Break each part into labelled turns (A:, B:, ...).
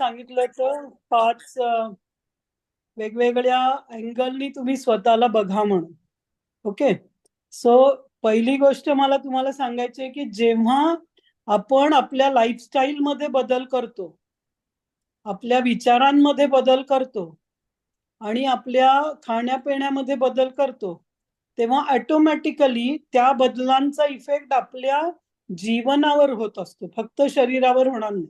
A: सांगितलं तर 5 वेगवेगळ्या अँगलनी तुम्ही स्वतःला बघा म्हणून. ओके. सो पहिली गोष्ट मला तुम्हाला सांगायची आहे की जेव्हा आपण आपल्या लाईफस्टाईल मध्ये बदल करतो, आपल्या विचारांमध्ये बदल करतो आणि आपल्या खाण्यापिण्यामध्ये बदल करतो, तेव्हा ऑटोमॅटिकली त्या बदलांचा इफेक्ट आपल्या जीवनावर होत असतो, फक्त शरीरावर होणार नाही.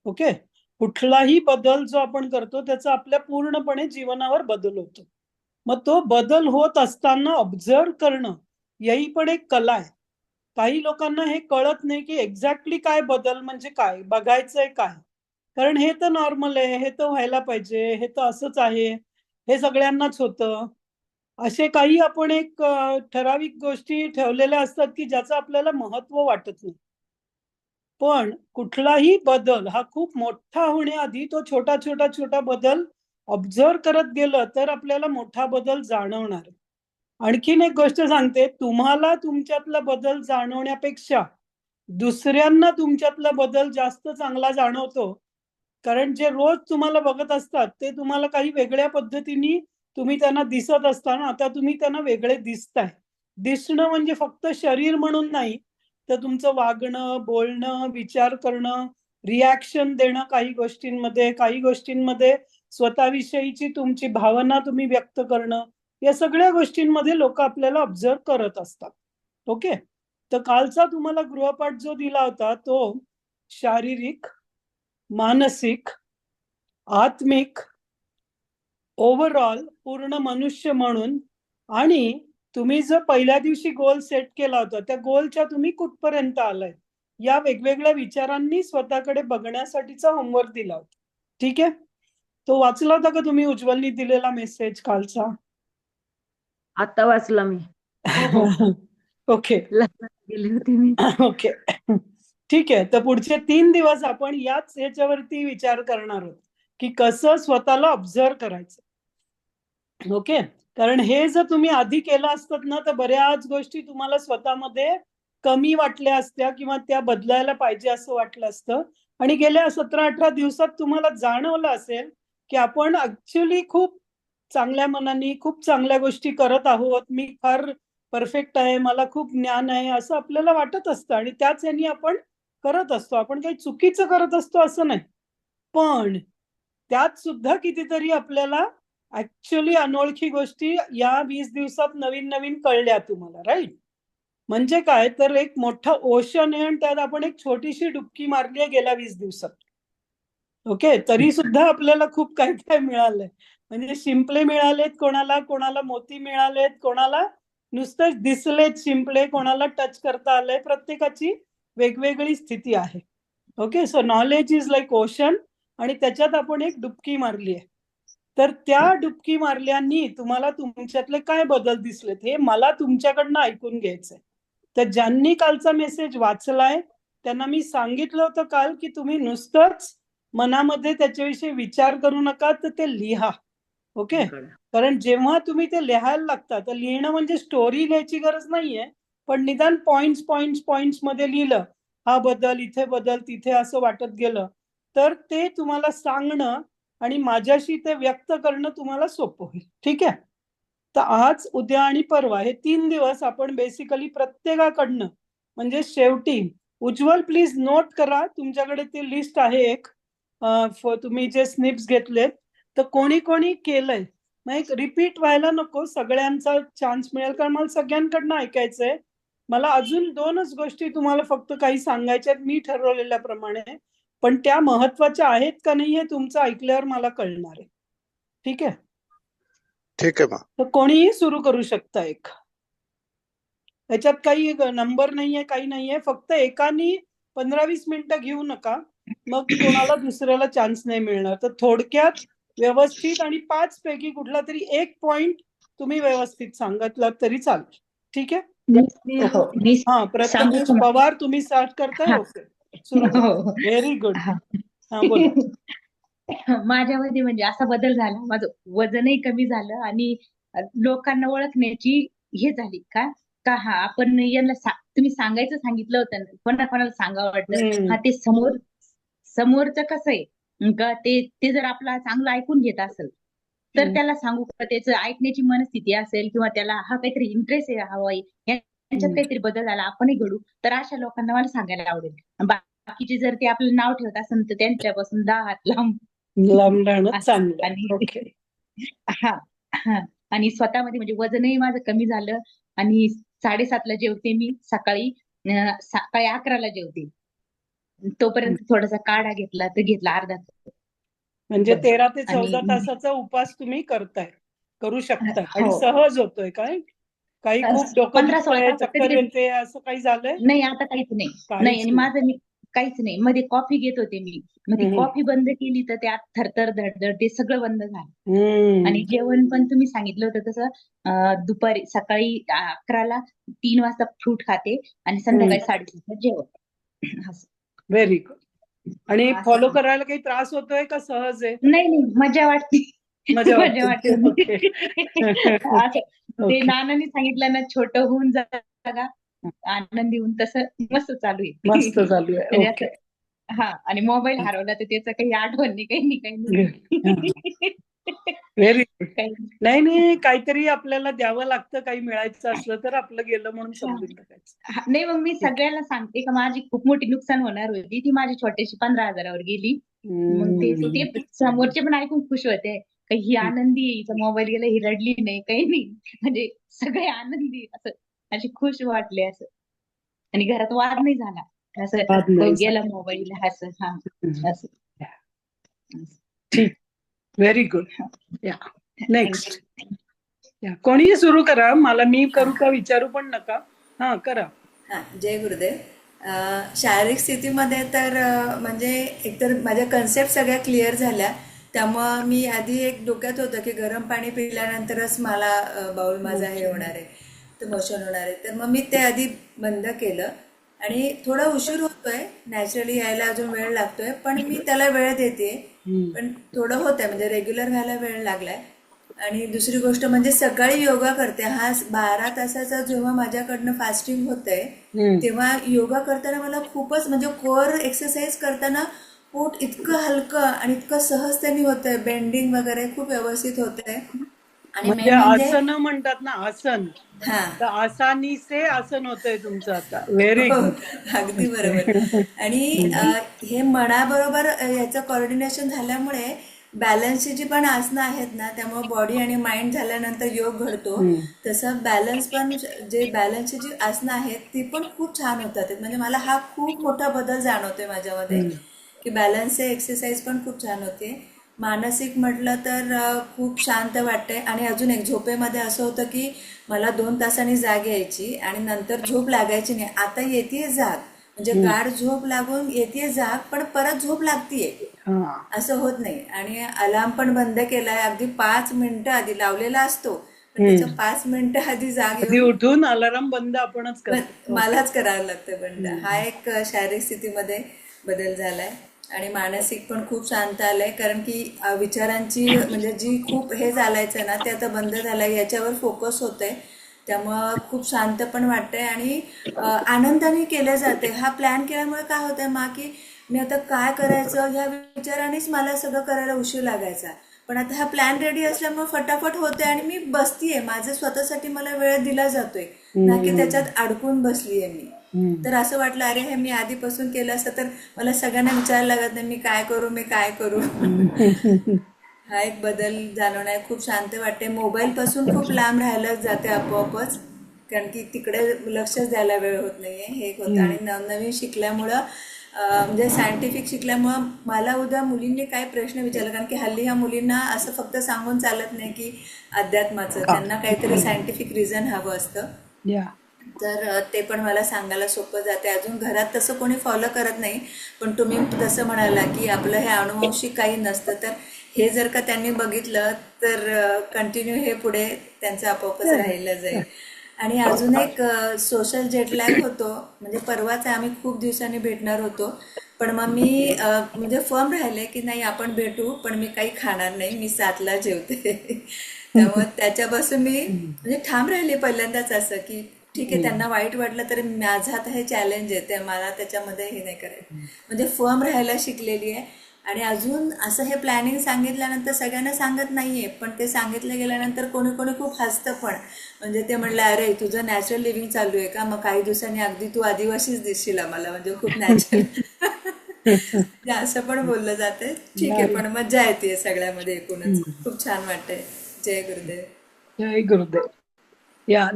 A: ओके. कुठलाही बदल जो आपण करतो त्याचा आपल्या पूर्णपणे जीवनावर बदल होतो. मग तो बदल होत असताना ऑब्झर्व करणं, ही पण एक कला आहे. काही लोकांना हे कळत नाही की एक्झॅक्टली काय बदल म्हणजे काय, बघायचंय काय. कारण हे तर नॉर्मल आहे, हे तर व्हायला पाहिजे, हे तर असंच आहे, हे सगळ्यांनाच होतं. असे काही आपण एक ठराविक गोष्टी ठेवलेल्या असतात की ज्याचं आपल्याला महत्व वाटत नाही. पण कुठलाही बदल हा खूप मोठा होण्याआधी तो छोटा छोटा छोटा बदल ऑब्झर्व करत गेलं तर आपल्याला मोठा बदल जाणवणार आहे. आणखीन एक गोष्ट सांगते, तुम्हाला तुमच्यातला बदल जाणवण्यापेक्षा दुसऱ्यांना तुमच्यातला बदल जास्त चांगला जाणवतो. कारण जे रोज तुम्हाला बघत असतात ते तुम्हाला काही वेगळ्या पद्धतीने तुम्ही त्यांना दिसत असताना आता तुम्ही त्यांना वेगळे दिसताय. दिसणं म्हणजे फक्त शरीर म्हणून नाही, तर तुमचं वागणं, बोलणं, विचार करणं, रिॲक्शन देणं काही गोष्टींमध्ये स्वतःविषयीची तुमची भावना तुम्ही व्यक्त करणं, या सगळ्या गोष्टींमध्ये लोक आपल्याला ऑब्झर्व करत असतात. ओके. तर कालचा तुम्हाला गृहपाठ जो दिला होता तो शारीरिक, मानसिक, आत्मिक, ओव्हरऑल पूर्ण मनुष्य म्हणून, आणि तुम्ही जो पहिल्या दिवशी गोल सेट केला होता त्या गोलच्या तुम्ही कुठपर्यंत आलाय, या वेगवेगळ्या विचारांनी स्वतःकडे बघण्यासाठीचा होमवर्क दिला होता. ठीक आहे. तो वाचला होता का तुम्ही, उज्ज्वलनी दिलेला मेसेज कालचा?
B: आता वाचला मी. हो हो.
A: ओके.
B: लग्नात गेले होते मी.
A: ओके. ठीक आहे. तर पुढचे 3 दिवस आपण याच याच्यावरती विचार करणार आहोत की कसं स्वतःला ऑब्झर्व करायचं. ओके. कारण हे जर तुम्ही आधी केलं असतात ना तर बऱ्याच गोष्टी तुम्हाला स्वतःमध्ये कमी वाटल्या असत्या किंवा त्या बदलायला पाहिजे असं वाटलं असतं. आणि गेल्या 17-18 दिवसात तुम्हाला जाणवलं असेल की आपण ऍक्च्युली खूप चांगल्या मनाने खूप चांगल्या गोष्टी करत आहोत, मी फार परफेक्ट आहे, मला खूप ज्ञान आहे असं आपल्याला वाटत असतं आणि त्याच यांनी आपण करत असतो. आपण काही चुकीचं करत असतो असं नाही, पण त्यात सुद्धा कितीतरी आपल्याला ऍक्च्युली अनोळखी गोष्टी या 20 दिवसात नवीन नवीन कळल्या तुम्हाला, राईट? म्हणजे काय, तर एक मोठं ओशन आहे आणि त्यात आपण एक छोटीशी डुबकी मारली आहे गेल्या 20 दिवसात. ओके. तरी सुद्धा आपल्याला खूप काय काय मिळालंय. म्हणजे शिंपले मिळालेत कोणाला, कोणाला मोती मिळालेत, कोणाला नुसतं दिसलेत शिंपले, कोणाला टच करता आलंय. प्रत्येकाची वेगवेगळी स्थिती आहे. Okay. So knowledge is like ocean आणि त्याच्यात आपण एक डुबकी मारली आहे. तर त्या डुबकी मारल्यानी तुम्हाला तुमच्यातले काय बदल दिसलेत हे मला तुमच्याकडनं ऐकून घ्यायचंय. तर ज्यांनी कालचा मेसेज वाचलाय त्यांना मी सांगितलं होतं काल की तुम्ही नुसतंच मनामध्ये त्याच्याविषयी विचार करू नका, तर ते लिहा. ओके. कारण जेव्हा तुम्ही ते लिहायला लागता, तर लिहिणं म्हणजे स्टोरी लिहायची गरज नाहीये, पण निदान पॉइंट्स पॉइंट्स पॉइंट्स मध्ये लिहिलं, हा बदल इथे बदल तिथे असं वाटत गेलं, तर ते तुम्हाला सांगणं आणि माझ्याशी ते व्यक्त करणं तुम्हाला सोपं होईल. ठीक आहे. तर आज, उद्या आणि परवा हे 3 दिवस आपण बेसिकली प्रत्येकाकडनं, म्हणजे शेवटी उज्ज्वल प्लीज नोट करा, तुमच्याकडे ती लिस्ट आहे एक, तुम्ही जे स्निप्स घेतलेत, तर कोणी कोणी केलंय, मग एक रिपीट व्हायला नको, सगळ्यांचा चान्स मिळेल, कारण मला सगळ्यांकडनं ऐकायचंय. मला अजून 2च गोष्टी तुम्हाला फक्त काही सांगायच्या मी ठरवलेल्याप्रमाणे, पण त्या महत्वाच्या आहेत का नाही हे तुमचं ऐकल्यावर मला कळणार आहे. ठीक आहे.
C: ठीक आहे मॅम.
A: तर कोणीही सुरू करू शकता एक. त्याच्यात काही नंबर नाहीये, काही नाहीये, फक्त एकानी 15-20 मिनिटं घेऊ नका, मग कोणाला दुसऱ्याला चान्स नाही मिळणार. तर थोडक्यात व्यवस्थित आणि 5 पैकी कुठला तरी एक पॉइंट तुम्ही व्यवस्थित सांगितलं तरी चालेल. ठीक आहे. हो.
B: मी
A: हा,
B: सांगू
A: प्रथमेश
B: का?
A: पवार तुम्ही स्टार्ट करताय.
B: हा.
A: ओके, सुरू करा.
B: हो.
A: Very good.
B: हा.
A: हा, बोला.
B: माझ्यामध्ये म्हणजे असा बदल झाला, माझं वजनही कमी झालं आणि लोकांना ओळखण्याची हे झाली का का हा आपण यांना तुम्ही सांगायचं सांगितलं होतं ना, कोणाला सांगावं वाटलं,
A: हम्म.
B: हा ते समोरचं कसं आहे का ते जर आपला चांगलं ऐकून घेत असेल तर त्याला सांगू का त्याचं ऐकण्याची मनस्थिती असेल किंवा त्याला हा काहीतरी इंटरेस्ट आहे हवाय यांच्यात काहीतरी बदल झाला आपणही घडू, तर अशा लोकांना मला सांगायला आवडेल. बाकीचे जर ते आपलं नाव ठेवत असेल तर त्यांच्यापासून 10 हात लांब
A: लांब राहणं
B: असं.
A: चांगलं.
B: आणि
A: ओके.
B: हा हा आणि स्वतःमध्ये म्हणजे वजनही माझं कमी झालं आणि 7:30ला जेवते मी सकाळी, सकाळी 11ला जेवते. तोपर्यंत थोडासा काढा घेतला तर घेतला अर्धा तास.
A: म्हणजे
B: बस.
A: 13 ते
B: आणि
A: 14 तासाचा उपास तुम्ही करू शकताय आणि
B: हो
A: सहज होतोय काय? काही खूप डोकं
B: 15-16
A: दुखतंय,
B: तास
A: चक्कर
B: कधी
A: येते असं काही झालंय?
B: नाही, आता काहीच नाही. नाही
A: काहीच
B: आणि
A: नाही.
B: माझं मी काहीच नाही. मध्ये कॉफी घेत होते मी. मग ती कॉफी बंद केली तर त्यात थरथर, धडधड ते सगळं बंद झालं. आणि जेवण पण तुम्ही सांगितलं होतं तसं दुपारी सकाळी 11ला 3 वाजता फ्रूट खाते आणि संध्याकाळी 7:30ला जेवण. असं.
A: Very good. आणि
B: असं.
A: फॉलो करायला काही त्रास होतोय का सहज आहे?
B: नाही, मजा वाटते.
A: मजा
B: मजा
A: वाटते.
B: वाटते.
A: ओके.
B: असं ते
A: ओके.
B: नानांनी सांगितलं ना, छोटं होऊन जागा आनंदी होऊन, तसं मस्त चालू आहे.
A: मस्त चालू आहे.
B: म्हणजे
A: ओके.
B: असं आणि मोबाईल हरवला तर त्याचं काही आठवण नाही, काही नाही.
A: Very good.
B: काही नाही.
A: नाही काहीतरी आपल्याला द्यावं लागतं, काही मिळायचं असलं तर आपलं गेलं म्हणून समजून टाकायचं.
B: नाही मग मी
A: ठीक आहे.
B: सगळ्याला सांगते का माझी खूप मोठी नुकसान होणार होती, ती माझी छोटीशी 15,000वर गेली. मग ते समोरचे पण ऐकून खुश होते का ही आनंदी आहे, हिचा मोबाईल गेला, ही रडली नाही, काही नाही. म्हणजे सगळे आनंदी असं अशी खुश वाटले असं. आणि घरात वाद नाही झाला असं,
A: वाद नाही
B: तो गेला मोबाईल असं. हा असं.
A: ठीक. Very good. या नेक्स्ट. या कोणीही सुरू करा. मला मी करू का विचारू पण नका. हा करा.
D: हां, जय गुरुदेव. शारीरिक स्थितीमध्ये तर म्हणजे एकतर माझ्या कन्सेप्ट सगळ्या क्लिअर झाल्या. त्यामुळं मी आधी एक डोक्यात होतं की गरम पाणी पिल्यानंतरच मला बाऊल माझा हे होणार आहे, तर मोशन होणार आहे. तर मग मी ते आधी बंद केलं आणि थोडा उशीर होतोय, नॅचरली यायला अजून वेळ लागतोय, पण मी त्याला वेळ देते. पण थोडं होतंय म्हणजे रेग्युलर व्हायला वेळ लागलाय. आणि दुसरी गोष्ट म्हणजे सकाळी योगा करते. हा 12 तासाचा जेव्हा माझ्याकडनं फास्टिंग होतंय तेव्हा योगा करताना मला खूपच म्हणजे कोअर एक्सरसाइज करताना पोट इतकं हलकं आणि इतकं सहजतेने होतंय, बेंडिंग वगैरे खूप व्यवस्थित होतंय. आणि
A: म्हणजे
D: मेन म्हणजे
A: आसन म्हणतात ना, आसन.
D: हा
A: तर आसानीचे आसन होतंय तुमचं आता. व्हेरी
D: हो,
A: गुड.
D: अगदी बरोबर. आणि हे मनाबरोबर याचं कोऑर्डिनेशन झाल्यामुळे बॅलन्सची जी पण आसनं आहेत ना, त्यामुळे बॉडी आणि माइंड झाल्यानंतर योग घडतो. तसं बॅलन्स पण जे बॅलन्सची जी आसनं आहेत ती पण खूप छान होतात. म्हणजे मला हा खूप मोठा बदल जाणवतोय माझ्यामध्ये की बॅलन्सचे एक्सरसाइज पण खूप छान होते. मानसिक म्हटलं तर खूप शांत वाटते. आणि अजून एक झोपेमध्ये असं होतं की मला 2 तासांनी जाग यायची आणि नंतर झोप लागायची नाही. आता येतेय जाग, म्हणजे गाढ झोप लागून येतेय जाग, पण परत झोप लागतीये असं होत नाही. आणि अलार्म पण बंद केलाय. अगदी 5 मिनिटं आधी लावलेला असतो, पण त्याच्या 5 मिनिटं आधी जाग
A: आधी
D: येऊन
A: उठून अलार्म बंद आपणच करतो.
D: मलाच करावं लागतं बंद. हा एक शारीरिक स्थितीमध्ये बदल झालाय. आणि मानसिक पण खूप शांत आलंय, कारण की विचारांची म्हणजे जी खूप हे चालायचं ना ते आता बंद झालंय, याच्यावर फोकस होतंय. त्यामुळं खूप शांत पण वाटतंय आणि आनंदाने केलं जाते. हा प्लॅन केल्यामुळे काय होतंय मा की मी आता काय करायचं ह्या विचारानेच मला सगळं करायला उशीर लागायचा. पण आता हा प्लॅन रेडी असल्यामुळे फटाफट होतोय आणि मी बसतीये. माझं स्वतःसाठी मला वेळ दिला जातोय, ना की त्याच्यात अडकून बसलीये मी. तर असं वाटलं अरे हे मी आधीपासून केलं असतं तर मला सगळ्यांना विचारायला लागत नाही मी काय करू. हा एक बदल जाणवणार. खूप शांत वाटते. मोबाईल पासून खूप लांब राहायला जाते आपोआपच, कारण की तिकडे लक्षच द्यायला वेळ होत नाहीये. हे एक होतं. आणि नवनवीन शिकल्यामुळं म्हणजे सायंटिफिक शिकल्यामुळं मला उद्या मुलींनी काही प्रश्न विचारला, कारण की हल्ली ह्या मुलींना असं फक्त सांगून चालत नाही की अध्यात्माचं, त्यांना काहीतरी सायंटिफिक रिझन हवं असतं. तर ते पण मला सांगायला सोपं जाते. अजून घरात तसं कोणी फॉलो करत नाही, पण तुम्ही जसं म्हणाला की आपलं हे अनुवंशिक काही नसतं, तर हे जर का त्यांनी बघितलं तर कंटिन्यू हे पुढे त्यांचं आपोआपच राहिलं जाईल. आणि अजून एक सोशल जेटलॅग होतो. म्हणजे परवाच आम्ही खूप दिवसांनी भेटणार होतो, पण मग मी म्हणजे फर्म राहिले की नाही आपण भेटू, पण मी काही खाणार नाही, मी 7ला जेवते. त्यामुळे त्याच्यापासून मी म्हणजे ठाम राहिले पहिल्यांदाच असं की ठीक आहे, त्यांना वाईट वाटलं तरी माझं आता हे चॅलेंज आहे, ते मला त्याच्यामध्ये हे नाही करायचं. म्हणजे फर्म राहायला शिकलेली आहे. आणि अजून असं हे प्लॅनिंग सांगितल्यानंतर सगळ्यांना सांगत नाहीये, पण ते सांगितलं गेल्यानंतर कोणी कोणी खूप हसतं पण. म्हणजे ते म्हणलं, अरे तुझं नॅचरल लिव्हिंग चालू आहे का, मग काही दिवसांनी अगदी तू आदिवासीच दिसशील आम्हाला, म्हणजे खूप नॅचरल असं पण बोललं जाते. ठीक आहे,
A: नाही.
D: पण मज्जा येते सगळ्यामध्ये एकूणच.
A: हम्म.
D: खूप छान वाटतंय. जय गुरुदेव.
A: जय गुरुदेव. या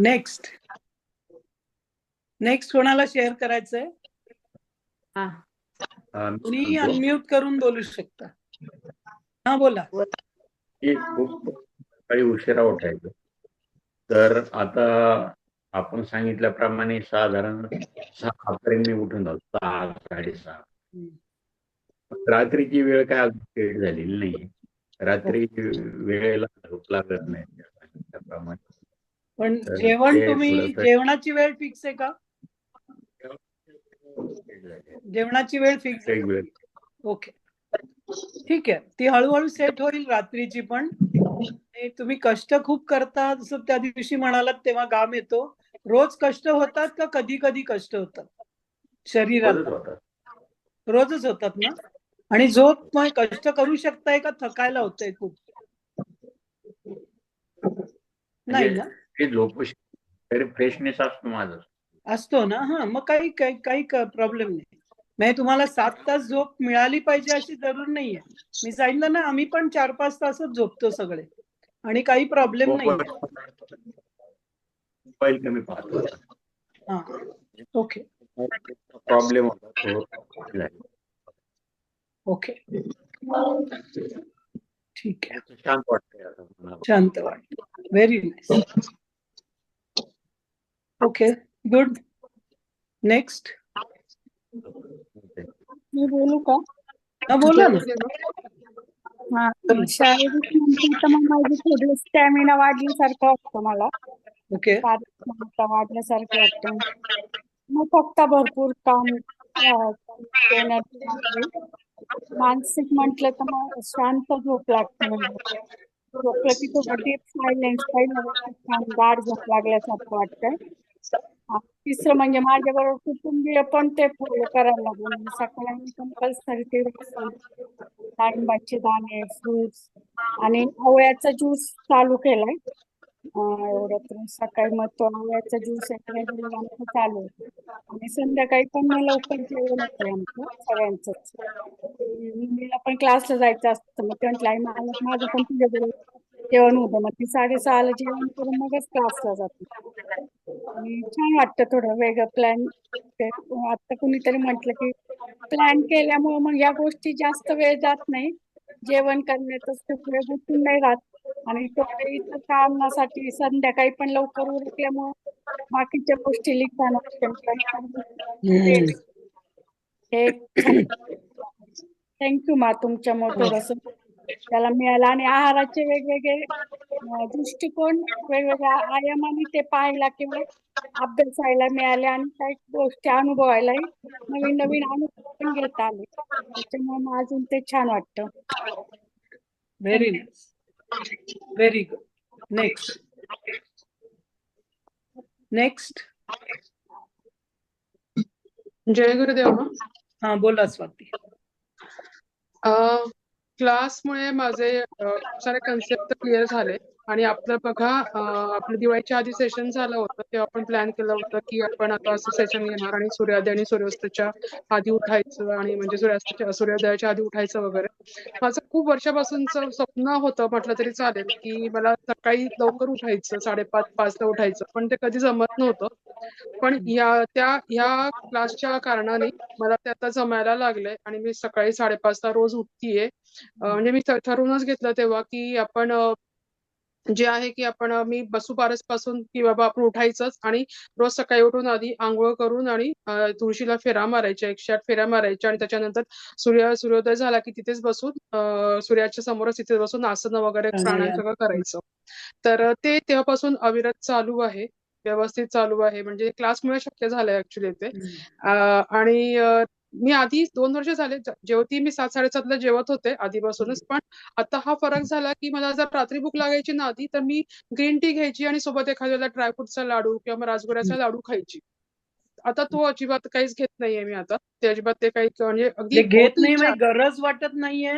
A: नेक्स्ट कोणाला शेअर करायचंय?
E: मी
A: कोणी
E: म्हणतो
A: अनम्यूट करून बोलू शकता. हा बोला.
E: की खूप काही उशिरा उठायचं. तर आता आपण सांगितल्याप्रमाणे साधारण 6 पर्यंत मी उठून जातो, 6 साडेसहा. रात्रीची वेळ काय अजून सेट झालेली नाही. रात्री वेळेला झोप लागत नाही त्या सांगितल्याप्रमाणे.
A: पण
E: तर
A: जेवण
E: ते
A: तुम्ही
E: थोडंसं
A: जेवणाची वेळ फिक्स आहे का?
E: set झालंय.
A: जेवणाची वेळ फिक्स आहे.
E: वेगवेगळं.
A: ओके, ठीक आहे. ती हळूहळू सेट होईल रात्रीची पण. आणि तुम्ही कष्ट खूप करता, जसं त्या दिवशी म्हणालात तेव्हा घाम येतो. रोज कष्ट होतात का कधी कधी कष्ट होतात
E: बरंच
A: शरीराला?
E: होतं.
A: रोजच होतात ना? आणि झोप मग कष्ट करू शकताय का थकायला होतंय खूप? नाही
E: म्हणजे
A: ना?
E: ते झोपू फ्रेशनेस असतो माझा.
A: असतो ना. हा, मग काही काही काही प्रॉब्लेम नाही. म्हणजे तुम्हाला 7 तास झोप मिळाली पाहिजे अशी जरूर नाहीये. मी सांगितलं ना, आम्ही पण 4-5 तासच झोपतो सगळे, आणि काही प्रॉब्लेम नाहीये.
E: मोबाईल कमी पाहतो.
A: हा, ओके
E: प्रॉब्लेम होता तो झाला.
A: ओके, ठीक आहे.
E: शांत वाटतंय आता मला.
A: शांत वाटत. Very nice. Okay, good. Next.
F: मी बोलू का?
A: हा, बोला ना.
F: हा, शारीरिक म्हणते तर मग माझी थोडी स्टॅमिना वाढल्यासारखं वाटतं मला.
A: ओके.
F: कार्यक्षमता वाढल्यासारखं वाटतं. मग फक्त भरपूर काम एनर्जी लागते. मानसिक म्हटलं तर मग शांत झोप लागते. म्हणजे झोपलं की थोडं डीप सायलेन्स पाहिजे, छान गाढ झोप लागल्यासारखं वाटतंय. तिसरं म्हणजे माझ्या बरोबर कुटुंबीय पण ते फॉलो करायला लागले. म्हणजे सकाळी कंपल्सरी ते डाळिंबाचे दाणे, फ्रुट्स आणि आवळ्याचा ज्यूस चालू केलाय. एवढं तर सकाळी मग तो आवळ्याचा ज्यूस आमचं चालू आहे. आणि संध्याकाळी पण मग लवकर जेवण होतंय आमचं सगळ्यांचंच. मुलीला पण क्लासला जायचं असतं, मग ते म्हटलं आई माझं पण तुझ्याबरोबर जेवण होतं. मग ती 6:30ला जेवण करून मगच क्लासला जाते. आणि छान वाटतं थोडं वेगळं प्लॅन. आता कुणीतरी म्हटलं की प्लॅन केल्यामुळे मग या गोष्टी जास्त वेळ जात नाही. जेवण करण्यातच खूप वेळ गुंतून नाही राहत. आणि तो इतर कारणासाठी संध्याकाळी पण लवकर उरकल्यामुळे बाकीच्या गोष्टी लिखाण हे थँक्यू मा, तुमच्यामुळे थोडस त्याला मिळालं. आणि आहाराचे वेगवेगळे दृष्टिकोन वेगवेगळ्या आयामाने ते पाहायला किंवा अभ्यासायला मिळाले, आणि काही गोष्टी अनुभवायलाही नवीन नवीन अनुभव पण घेता आले. त्याच्यामुळे मग अजून ते छान वाटतं.
A: Very nice, very good. Next.
G: जय गुरुदेव.
A: हा, बोला स्वाती.
G: क्लासमुळे माझे सारे कन्सेप्ट क्लिअर झाले. आणि आपलं बघा, आपलं दिवाळीच्या आधी सेशन झालं होतं, तेव्हा आपण प्लॅन केलं होतं की आपण आता असं सेशन घेणार आणि सूर्योदय आणि सूर्यास्ताच्या आधी उठायचं, आणि म्हणजे सूर्योदयाच्या आधी उठायचं वगैरे. माझं खूप वर्षापासूनचं स्वप्न होतं म्हटलं तरी चालेल की मला सकाळी लवकर उठायचं, 5:30-5ला उठायचं, पण ते कधी जमत नव्हतं. पण ह्या क्लासच्या कारणाने मला ते आता जमायला लागलंय आणि मी सकाळी 5:30ला रोज उठतीये. म्हणजे मी ठरवूनच घेतलं तेव्हा की आपण जे आहे की आपण मी बसूपारस पासून की बाबा आपण उठायचंच, आणि रोज सकाळी उठून आधी आंघोळ करून आणि तुळशीला फेरा मारायच्या, 108 फेऱ्या मारायच्या, आणि त्याच्यानंतर सूर्योदय झाला की तिथेच बसून सूर्याच्या समोरच तिथे बसून आसनं वगैरे प्राणायाम सगळं करायचं. तर ते तेव्हापासून अविरत चालू आहे, व्यवस्थित चालू आहे. म्हणजे क्लासमुळे शक्य झालंय ऍक्च्युली ते. आणि मी आधी 2 वर्ष झाले जेवती, मी 7-7:30ला जेवत होते आधीपासूनच. पण आता हा फरक झाला की मला जर रात्री भूक लागायची ना आधी, तर मी ग्रीन टी घ्यायची आणि सोबत एखाद्याला ड्रायफ्रुटचा लाडू किंवा मग राजगिऱ्याचा लाडू खायची. आता तो अजिबात काहीच घेत नाहीये मी आता. ते अजिबात ते काही म्हणजे अगदी
A: ते घेत
G: होती
A: नाही
G: इच्छा.
A: म्हणजे गरज वाटत नाहीये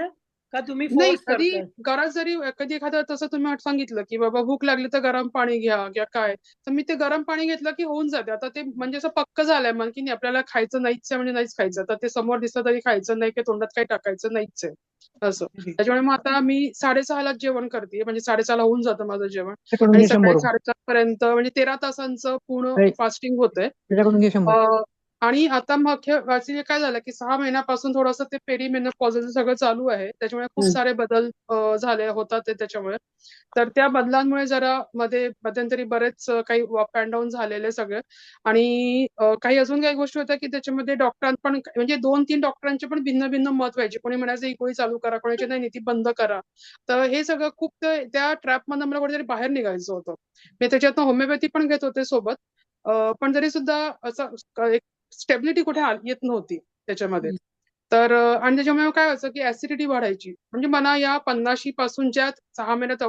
A: का तुम्ही
G: नाही,
A: फोर्स
G: कधी
A: करताय?
G: गरज जरी कधी एखादं तसं तुम्ही सांगितलं, की बाबा भूक लागली तर गरम पाणी घ्या किंवा काय, तर मी ते गरम पाणी घेतलं की होऊन जाते. आता ते म्हणजे असं पक्क झालंय मन, की नाही आपल्याला खायचं नाहीच आहे म्हणजे नाहीच खायचं. तर ते समोर दिसलं तरी खायचं नाही की तोंडात काही टाकायचं नाहीच आहे. असं. त्याच्यामुळे मग आता मी 6:30 जेवण करते. म्हणजे 6:30 होऊन जातं माझं जेवण.
H: त्याच्याकडून
G: आणि
H: घे
G: सकाळी
H: 100.
G: 7:30 पर्यंत म्हणजे 13 तासांचं पूर्ण
H: नाही,
G: फास्टिंग होतंय.
H: त्याच्याकडून घे 100.
G: आणि आता मग ऍक्च्युली काय झालं, की 6 महिन्यापासून थोडंसं ते पेरिमेनोपॉजचं सगळं चालू आहे. त्याच्यामुळे खूप सारे बदल झाले होतात ते त्याच्यामुळे. तर त्या बदलांमुळे जरा मध्यंतरी बरेच काही अप अँड डाऊन झालेले सगळे. आणि काही अजून काही गोष्टी होत्या, की त्याच्यामध्ये पण म्हणजे 2-3 डॉक्टरांचे पण भिन्न-भिन्न मत व्हायचे. कोणी म्हणायचं ही गोळी चालू करा, कोणाचे नाही, ती बंद करा. तर हे सगळं खूप त्या ट्रॅपमधनं मला कुठेतरी बाहेर निघायचं होतं. मी त्याच्यातनं होमिओपॅथी पण घेत होते सोबत. पण तरी सुद्धा असं एक स्टेबिलिटी कुठे येत नव्हती त्याच्यामध्ये. तर आणि त्याच्यामुळे काय व्हायचं, की ऍसिडिटी वाढायची. म्हणजे मला या 50शी पासून ज्या 6 महिन्यात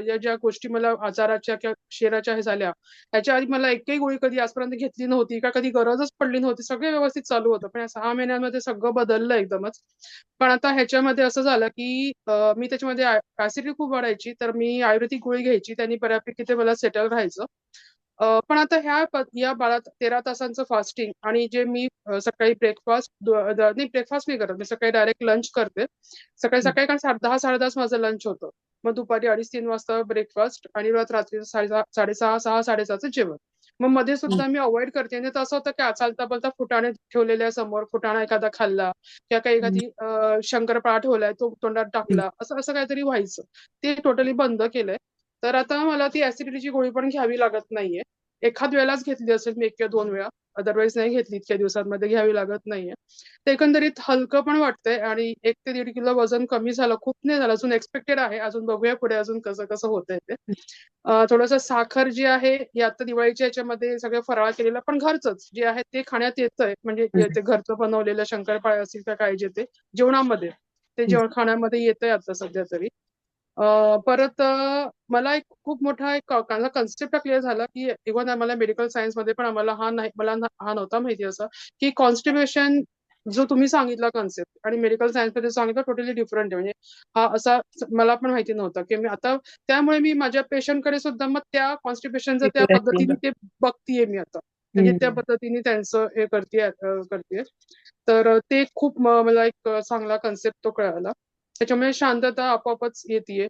G: या ज्या गोष्टी मला आजाराच्या किंवा शरीराच्या हे झाल्या, त्याच्या आधी मला एकही गोळी कधी आजपर्यंत घेतली नव्हती का कधी गरजच पडली नव्हती. सगळे व्यवस्थित चालू होतं. पण या 6 महिन्यांमध्ये सगळं बदललं एकदमच. पण आता ह्याच्यामध्ये असं झालं, की मी त्याच्यामध्ये ऍसिडिटी खूप वाढायची. तर मी आयुर्वेदिक गोळी घ्यायची. त्यांनी बऱ्यापैकी ते मला सेटल राहायचं. पण आता या 13 तासांचं फास्टिंग आणि जे मी सकाळी ब्रेकफास्ट नाही करत. मी सकाळी डायरेक्ट लंच करते. सकाळी कारण 10:30 10:30 माझं लंच होतं. मग दुपारी 2:30-3 वाजता ब्रेकफास्ट आणि मग रात्री 6:30 6:30 जेवण. मग मध्ये सुद्धा मी अव्हॉइड करते. आणि असं होतं की चालता बोलता फुटाणे ठेवलेले समोर, फुटाणा एखादा खाल्ला किंवा काही एखादी शंकरपाळा ठेवलाय तो तोंडात टाकला, असं असं काहीतरी व्हायचं. ते टोटली बंद केलंय. तर आता मला ती ऍसिडिटीची गोळी पण घ्यावी लागत नाहीये. एखाद वेळेलाच घेतली असेल मी 1 किंवा 2 वेळा. अदरवाईज नाही घेतली, इतक्या दिवसांमध्ये घ्यावी लागत नाहीये. तर एकंदरीत हलकं पण वाटतंय आणि 1 ते 1.5 किलो वजन कमी झालं. खूप नाही झालं. अजून एक्सपेक्टेड आहे. अजून बघूया पुढे अजून कसं कसं होतंय ते. थोडंसं साखर जी आहे ही आता दिवाळीच्या ह्याच्यामध्ये सगळं फराळ केलेलं पण घरचंच जे आहे ते खाण्यात येतंय. म्हणजे ते घरचं बनवलेलं शंकरपाळे असतील का काय जे ते जेवणामध्ये. ते जेवण खाण्यामध्ये येतंय आता सध्या तरी. परत मला एक खूप मोठा एक कन्सेप्ट क्लिअर झाला, की इव्हन आम्हाला मेडिकल सायन्समध्ये पण आम्हाला हा नव्हता माहिती असा, की कॉन्स्टिपेशन जो तुम्ही सांगितला कन्सेप्ट आणि मेडिकल सायन्समध्ये सांगितलं टोटली डिफरंट आहे. म्हणजे हा असा मला पण माहिती नव्हतं, की मी आता त्यामुळे मी माझ्या पेशंटकडे सुद्धा मग त्या कॉन्स्टिपेशनचं त्या पद्धतीने ते बघतीये मी आता. म्हणजे त्या पद्धतीने त्यांचं हे करतेय. तर ते खूप मला एक चांगला कन्सेप्ट तो कळाला. त्याच्यामुळे शांतता आपोआपच येतेय.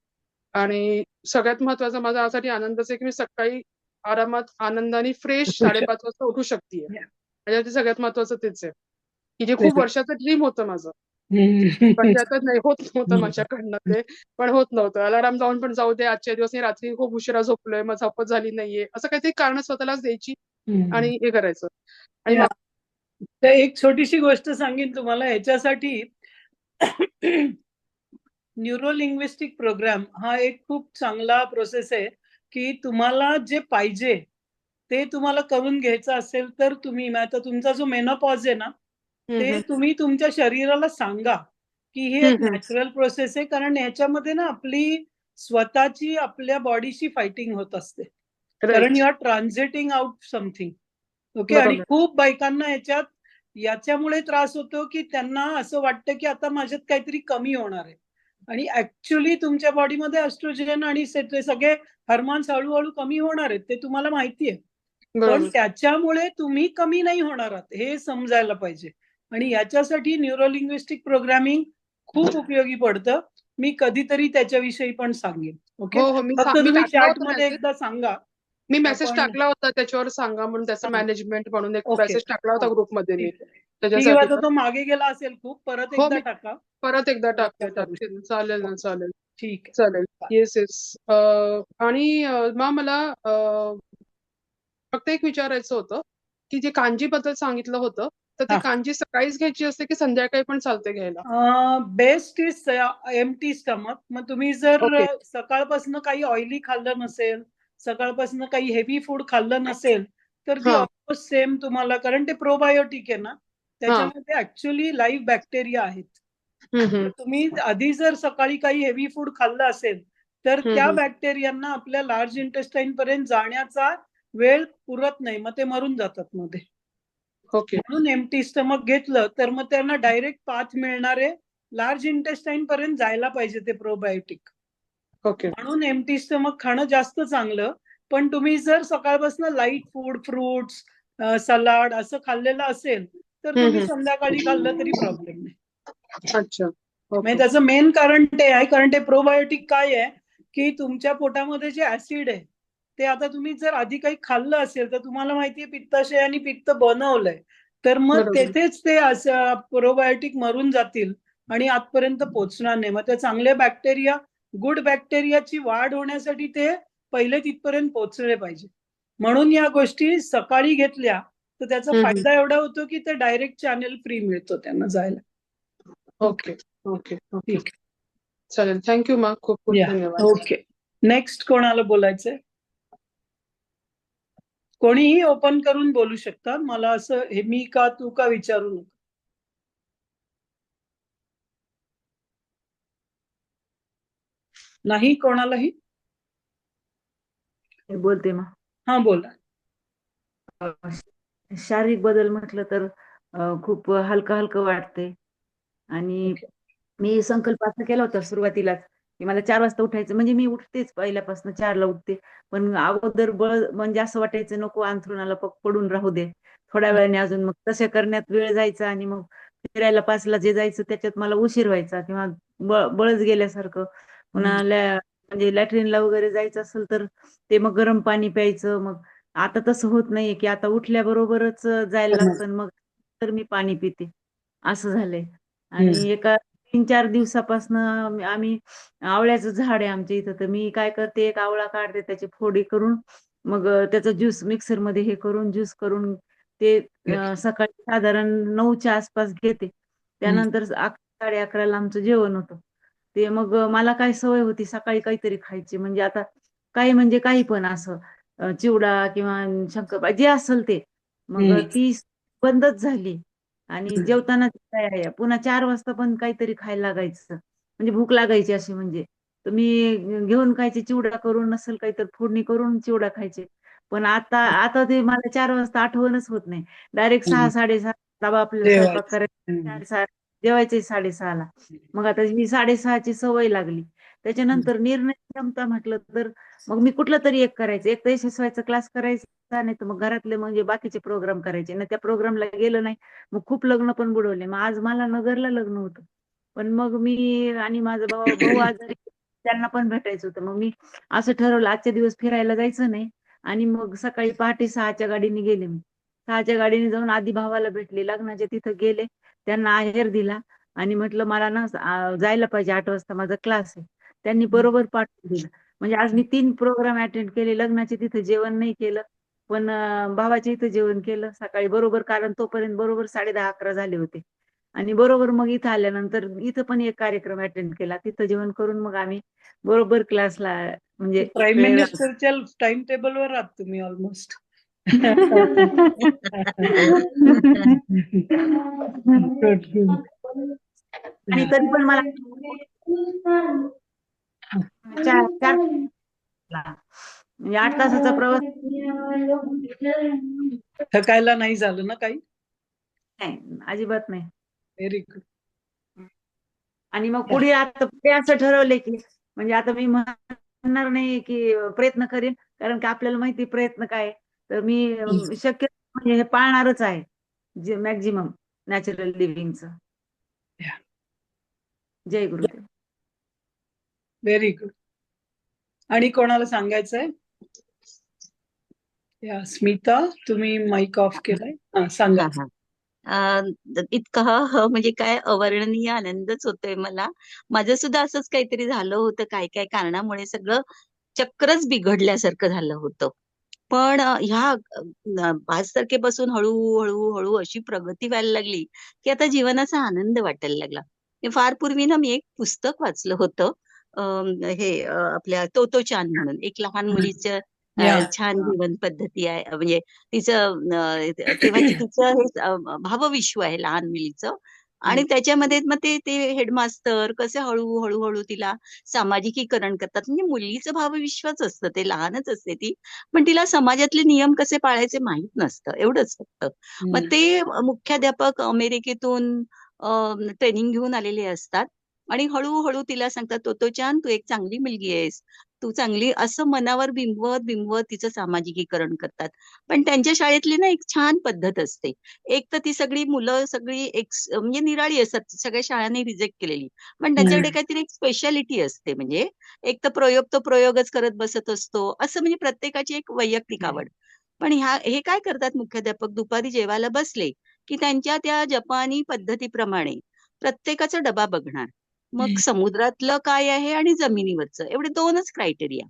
G: आणि सगळ्यात महत्वाचा माझा यासाठी आनंदच आहे, की मी सकाळी आरामात, आनंदाने फ्रेश 5:30 वाजता उठू शकतेय. म्हणजे ते सगळ्यात महत्वाचं तेच आहे, की जे खूप वर्षाचं ड्रीम होतं माझं. पण ते आता नाही होत नव्हतं माझ्याकडनं ते. पण होत नव्हतं. अलार्म लावून पण जाऊ दे आजच्या दिवस नाही, रात्री खूप उशिरा झोपलोय, मग झोपच झाली नाहीये. असं काहीतरी कारण स्वतःलाच द्यायची आणि हे करायचं. आणि
A: तर एक छोटीशी गोष्ट सांगेन तुम्हाला ह्याच्यासाठी. न्यूरो लिंग्विस्टिक प्रोग्राम हा एक खूप चांगला प्रोसेस आहे, की तुम्हाला जे पाहिजे ते तुम्हाला करून घ्यायचं असेल तर तुम्ही आता तुमचा जो मेनोपॉज आहे ना, ते तुम्ही तुमच्या शरीराला सांगा, की हे एक नॅचरल प्रोसेस आहे. कारण ह्याच्यामध्ये ना आपली स्वतःची आपल्या बॉडीशी फायटिंग होत असते. कारण you are transiting out something. Okay. आणि खूप बायकांना याच्यामुळे त्रास होतो, की त्यांना असं वाटतं, की आता माझ्यात काहीतरी कमी होणार आहे. आणि ऍक्च्युली तुमच्या बॉडीमध्ये एस्ट्रोजन आणि सगळे हार्मोन्स हळूहळू कमी होणार आहेत, ते तुम्हाला माहिती आहे. पण त्याच्यामुळे तुम्ही कमी नाही होणार आहात हे समजायला पाहिजे. आणि याच्यासाठी न्यूरोलिंग्विस्टिक प्रोग्रामिंग खूप उपयोगी पडतं. मी कधीतरी त्याच्याविषयी पण सांगेन. ओके. फक्त तुम्ही चॅटमध्ये एकदा सांगा.
G: मी मेसेज टाकला होता त्याच्यावर सांगा म्हणून, त्याचं मॅनेजमेंट म्हणून एक मेसेज टाकला होता ग्रुपमध्ये मी त्याच्यासाठी.
A: तो मागे गेला असेल खूप. परत
G: हो,
A: एकदा
G: मी
A: टाका.
G: परत एकदा टाकते. चालेल ना, चालेल.
A: ठीक आहे.
G: चालेल. येस. आणि मला फक्त एक विचारायचं होतं, की जे कांजी बद्दल सांगितलं होतं, तर ते कांजी सकाळीच घ्यायची असते की संध्याकाळी पण चालते घ्यायला?
A: Best is empty stomach. मग तुम्ही जर सकाळपासून काही ऑइली खाल्लं नसेल, सकाळपासून काही हेवी फूड खाल्लं नसेल, तर ती ऑलमोस्ट सेम तुम्हाला, कारण ते प्रोबायोटिक आहे ना, त्याच्यामध्ये ऍक्च्युअली लाईव्ह बॅक्टेरिया आहेत. तुम्ही आधी जर सकाळी काही हेवी फूड खाल्लं असेल तर त्या बॅक्टेरियांना आपल्या लार्ज इंटेस्टाईन पर्यंत जाण्याचा वेळ पुरत नाही, मग ते मरून जातात मध्ये.
G: ओके.
A: म्हणून एम्प्टी स्टमक घेतलं तर मग त्यांना डायरेक्ट पाथ मिळणारे लार्ज इंटेस्टाईन पर्यंत जायला पाहिजे ते प्रोबायोटिक.
G: ओके.
A: म्हणून एम्प्टी स्टमक खाणं जास्त चांगलं. पण तुम्ही जर सकाळपासून लाईट फूड, फ्रुट्स, सलाड असं खाल्लेलं असेल तर तुम्ही संध्याकाळी खाल्लं तरी प्रॉब्लेम नाही.
G: अच्छा.
A: म्हणजे
G: ओके.
A: त्याचं मेन कारण ते आहे, कारण ते प्रोबायोटिक काय आहे की तुमच्या पोटामध्ये जे ऍसिड आहे ते आता तुम्ही जर आधी काही खाल्लं असेल तर तुम्हाला माहितीये पित्ताशयाने पित्त बनवलंय, तर मग
G: बरोबर.
A: तेथेच ते असं प्रोबायोटिक मरून जातील आणि आतपर्यंत पोहोचणार नाही. मग त्या चांगल्या बॅक्टेरिया, गुड बॅक्टेरियाची वाढ होण्यासाठी ते पहिले तिथपर्यंत पोहोचले पाहिजे. म्हणून या गोष्टी सकाळी घेतल्या तर त्याचा फायदा एवढा होतो की ते डायरेक्ट चॅनेल फ्री मिळतो त्यांना जायला.
G: ओके. ओके. ओके.
A: ठीक
G: चालेल. थँक्यू मा. खूप खूप
A: या
G: धन्यवाद.
A: ओके. नेक्स्ट कोणाला बोलायचंय? कोणीही ओपन करून बोलू शकतात. मला असं हे मी का तू का विचारू नका. नाही कोणालाही?
H: बोलते मग.
A: हा बोला.
H: शारीरिक बदल म्हटलं तर खूप हलकं हलकं वाटते. आणि मी संकल्प असा केला होता सुरुवातीलाच की मला 4 वाजता उठायचं. म्हणजे मी उठतेच, पहिल्यापासून 4ला उठते. पण अगोदर म्हणजे असं वाटायचं नको अंथरुणाला पडून राहू दे, थोड्या वेळाने अजून. मग तशा करण्यात वेळ जायचा आणि मग फिरायला 5ला जे जायचं त्याच्यात मला उशीर व्हायचा किंवा बळच गेल्यासारखं. पुन्हा म्हणजे लॅट्रिनला वगैरे जायचं असेल तर ते मग गरम पाणी प्यायचं. मग आता तसं होत नाहीये की आता उठल्याबरोबरच जायला लागतं, मग तर मी पाणी पिते, असं झालंय. आणि एका 3-4 दिवसापासनं आम्ही आवळ्याचं झाड आहे आमच्या इथं, तर मी काय करते, एक आवळा काढते, त्याची फोडी करून मग त्याचा ज्यूस मिक्सरमध्ये हे करून ज्यूस करून ते सकाळी साधारण 9च्या आसपास घेते. त्यानंतर 11-11:30ला आमचं जेवण होतं. ते मग मला काय सवय होती सकाळी काहीतरी खायची. म्हणजे आता काही म्हणजे काही पण असं चिवडा किंवा शंकरपाळी जे असेल ते. मग ती बंदच झाली. आणि जेवताना पुन्हा 4 वाजता पण काहीतरी खायला लागायचं. म्हणजे भूक लागायची अशी. म्हणजे तर मी घेऊन खायचे चिवडा करून, नसेल काही तर फोडणी करून चिवडा खायचे. पण आता ते मला 4 वाजता आठवणच होत नाही. डायरेक्ट 6-6:30 बाबा आपल्याला स्वयंपाक करायचा, 6:30 जेवायचे 6:30ला. मग आता ही 6:30ची सवय लागली. त्याच्यानंतर निर्णय क्षमता म्हटलं तर मग मी कुठलं तरी एक करायचं. एक तर यशस्वीचा क्लास करायचा, नाही तर मग घरातले म्हणजे बाकीचे प्रोग्राम करायचे. नाही त्या प्रोग्रामला गेलं नाही, मग खूप लग्न पण बुडवले. मग आज मला नगरला लग्न होतं, पण मग मी आणि माझा भाऊ आजारी, त्यांना पण भेटायचं होतं. मग मी असं ठरवलं आजच्या दिवस फिरायला जायचं नाही. आणि मग सकाळी पहाटे 6च्या गाडीने गेले. मी 6च्या गाडीने जाऊन आधी भावाला भेटले, लग्नाच्या तिथं गेले, त्यांना आहेर दिला आणि म्हटलं मला ना जायला पाहिजे, 8 वाजता माझा क्लास आहे. त्यांनी बरोबर पाठवून दिलं. म्हणजे आज मी 3 प्रोग्राम अटेंड केले. लग्नाचे तिथं जेवण नाही केलं, पण भावाच्या इथं जेवण केलं सकाळी बरोबर, कारण तोपर्यंत बरोबर 10:30-11 झाले होते. आणि बरोबर मग इथं आल्यानंतर इथं पण एक कार्यक्रम अटेंड केला. तिथं जेवण करून मग आम्ही बरोबर क्लासला म्हणजे
A: प्राईम
H: वेळ
A: मिनिस्टरच्या टाइम टेबलवर आहात तुम्ही ऑलमोस्ट.
H: आणि तरी पण मला 4 म्हणजे 8 तासाचा प्रवास
A: थकायला नाही झालं ना काही?
H: नाही, अजिबात नाही.
A: Very good.
H: आणि मग पुढे असं ठरवलंय की म्हणजे आता मी म्हणणार नाही की प्रयत्न करेन, कारण की आपल्याला माहिती प्रयत्न काय. तर मी शक्य म्हणजे हे पाळणारच आहे, जे मॅक्झिमम नॅचरल लिव्हिंगचं. जय गुरुदेव.
A: Very good. आणि कोणाला सांगायचंय? या स्मिता, तुम्ही माईक ऑफ केलाय, सांगा.
I: इतका म्हणजे काय अवर्णनीय आनंदच होतोय मला. माझं सुद्धा असंच काहीतरी झालं होतं, काय काय कारणामुळे सगळं चक्रच बिघडल्यासारखं झालं होतं. पण ह्या 5 तारखेपासून हळूहळू अशी प्रगती व्हायला लागली की आता जीवनाचा आनंद वाटायला लागला. फार पूर्वी ना मी एक पुस्तक वाचलं होतं, आपल्या तोतो चान म्हणून एक लहान मुलीचं छान जीवन पद्धती आहे. म्हणजे तिचं तेव्हाची तिचं हे भावविश्व आहे लहान मुलीचं. आणि त्याच्यामध्ये मग ते ते हेडमास्टर कसे हळूहळू तिला सामाजिकीकरण करतात. म्हणजे मुलीचं भावविश्वास असतं, ते लहानच असते ती, पण तिला समाजातले नियम कसे पाळायचे माहित नसतं, एवढंच फक्त. मग ते मुख्याध्यापक अमेरिकेतून ट्रेनिंग घेऊन आलेले असतात आणि हळूहळू तिला सांगतात, तोतोचान तू एक चांगली मुलगी आहेस, तू चांगली, असं मनावर बिंबवत बिंबवत तिचं सामाजिकीकरण करतात. पण त्यांच्या शाळेतली ना एक छान पद्धत असते. एक तर ती सगळी मुलं सगळी एक म्हणजे निराळी असतात, सगळ्या शाळांनी रिजेक्ट केलेली, पण त्यांच्याकडे काहीतरी एक स्पेशालिटी असते. म्हणजे एक तर प्रयोग तो प्रयोगच करत बसत असतो, असं म्हणजे प्रत्येकाची एक वैयक्तिक आवड. पण हे काय करतात मुख्याध्यापक, दुपारी जेवायला बसले की त्यांच्या त्या जपानी पद्धतीप्रमाणे प्रत्येकाचा डबा बघणार. मग समुद्रातलं काय आहे आणि जमिनीवरचं, एवढे दोनच क्रायटेरिया.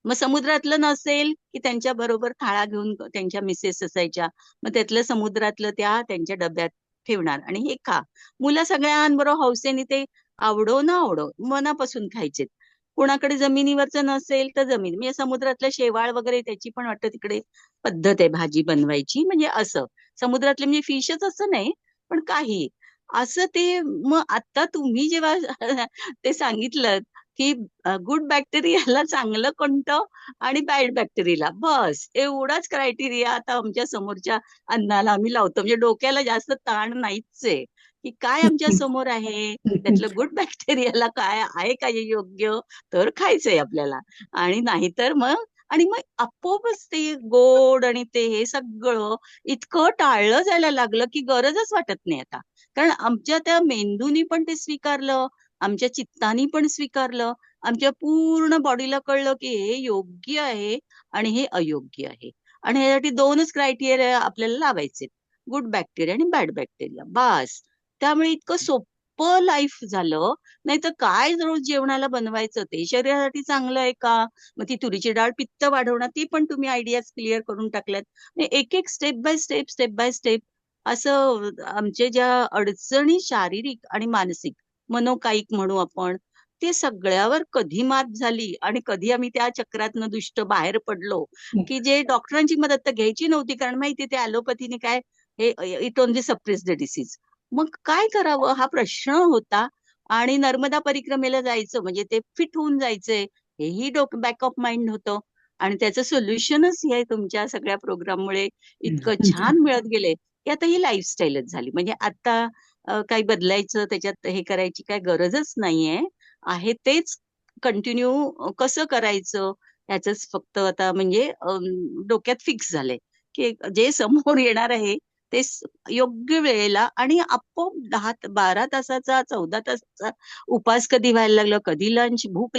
I: मग समुद्रातलं नसेल की त्यांच्या बरोबर थाळा घेऊन त्यांच्या मिसेस असायच्या, मग त्यातलं समुद्रातलं त्या त्यांच्या डब्यात ठेवणार आणि हे खा. मुलं सगळ्यांबरोबर हौसेने ते आवडो ना आवडो मनापासून खायचे. कोणाकडे जमिनीवरचं नसेल तर जमीन म्हणजे समुद्रातलं शेवाळ वगैरे त्याची पण वाटतं तिकडे पद्धत आहे भाजी बनवायची, म्हणजे असं समुद्रातले म्हणजे फिशच असं नाही पण काही असं ते. मग आता तुम्ही जेव्हा ते सांगितलं की गुड बॅक्टेरियाला चांगलं कोणतं आणि बॅड बॅक्टेरियाला, बस एवढाच क्रायटेरिया आता आमच्या समोरच्या अन्नाला आम्ही लावतो. म्हणजे डोक्याला जास्त ताण नाहीच आहे की काय आमच्या समोर आहे, त्यातलं गुड बॅक्टेरियाला काय आहे का हे योग्य तर खायचंय आपल्याला, आणि नाहीतर मग आणि मग आपोआपच ते गोड आणि ते हे सगळं इतकं टाळलं जायला लागलं की गरजच वाटत नाही आता. कारण आमच्या त्या मेंदूनी पण ते स्वीकारलं, आमच्या चित्तानी पण स्वीकारलं, आमच्या पूर्ण बॉडीला कळलं की हे योग्य आहे आणि हे अयोग्य आहे. आणि ह्यासाठी दोनच क्रायटेरिया आपल्याला लावायचे, गुड बॅक्टेरिया आणि बॅड बॅक्टेरिया, बास. त्यामुळे इतकं सोपं लाईफ झालं. नाही तर काय रोज जेवणाला बनवायचं, ते शरीरासाठी चांगलं आहे का, मग ती तुरीची डाळ पित्त वाढवणार, ती पण तुम्ही आयडियाज क्लिअर करून टाकल्यात. एक एक step by step step by step असं आमच्या ज्या अडचणी शारीरिक आणि मानसिक मनोकायिक म्हणू आपण, ते सगळ्यावर कधी मात झाली आणि कधी आम्ही त्या चक्रातनं दुष्ट बाहेर पडलो की जे डॉक्टरांची मदत तर घ्यायची नव्हती, कारण माहिती ते ॲलोपॅथीने काय हे it only suppress the disease. मग काय करावं हा प्रश्न होता. आणि नर्मदा परिक्रमेला जायचं म्हणजे ते फिट होऊन जायचंय, हेही बॅक ऑफ माइंड होतं. आणि त्याचं सोल्युशनच हे तुमच्या सगळ्या प्रोग्राममुळे इतकं छान मिळत गेले की आता ही लाईफस्टाईलच झाली. म्हणजे आता काही बदलायचं त्याच्यात हे करायची काय गरजच नाहीये, आहे तेच कंटिन्यू कसं करायचं ह्याच फक्त आता म्हणजे डोक्यात फिक्स झालंय की जे समोर येणार आहे ते योग्य वेळेला आणि आपोआप 12 तासाचा 14 तासाचा उपास कधी व्हायला लागलं, कधी लंच, भूक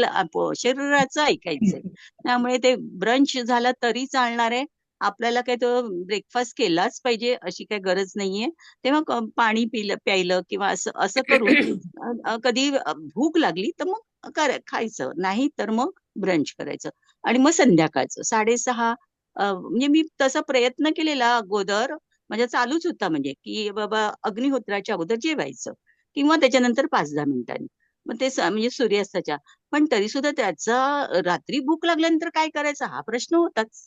I: शरीराचं ऐकायचंय. त्यामुळे ते ब्रंच झाला तरी चालणार आहे, आपल्याला काय तो ब्रेकफास्ट केलाच पाहिजे अशी काही गरज नाहीये. तेव्हा पाणी प्यायलं किंवा असं असं करून कधी भूक लागली तर मग खायचं, नाही तर मग ब्रंच करायचं. आणि मग संध्याकाळचं 6:30 म्हणजे मी तसा प्रयत्न केलेला अगोदर, माझ्या चालूच होता म्हणजे की बाबा अग्निहोत्राच्या अगोदर जेवायचं किंवा त्याच्यानंतर 5-10 मिनिटांनी, मग ते म्हणजे सूर्यास्ताच्या. पण तरी सुद्धा त्याचा रात्री भूक लागल्यानंतर काय करायचं हा प्रश्न होताच.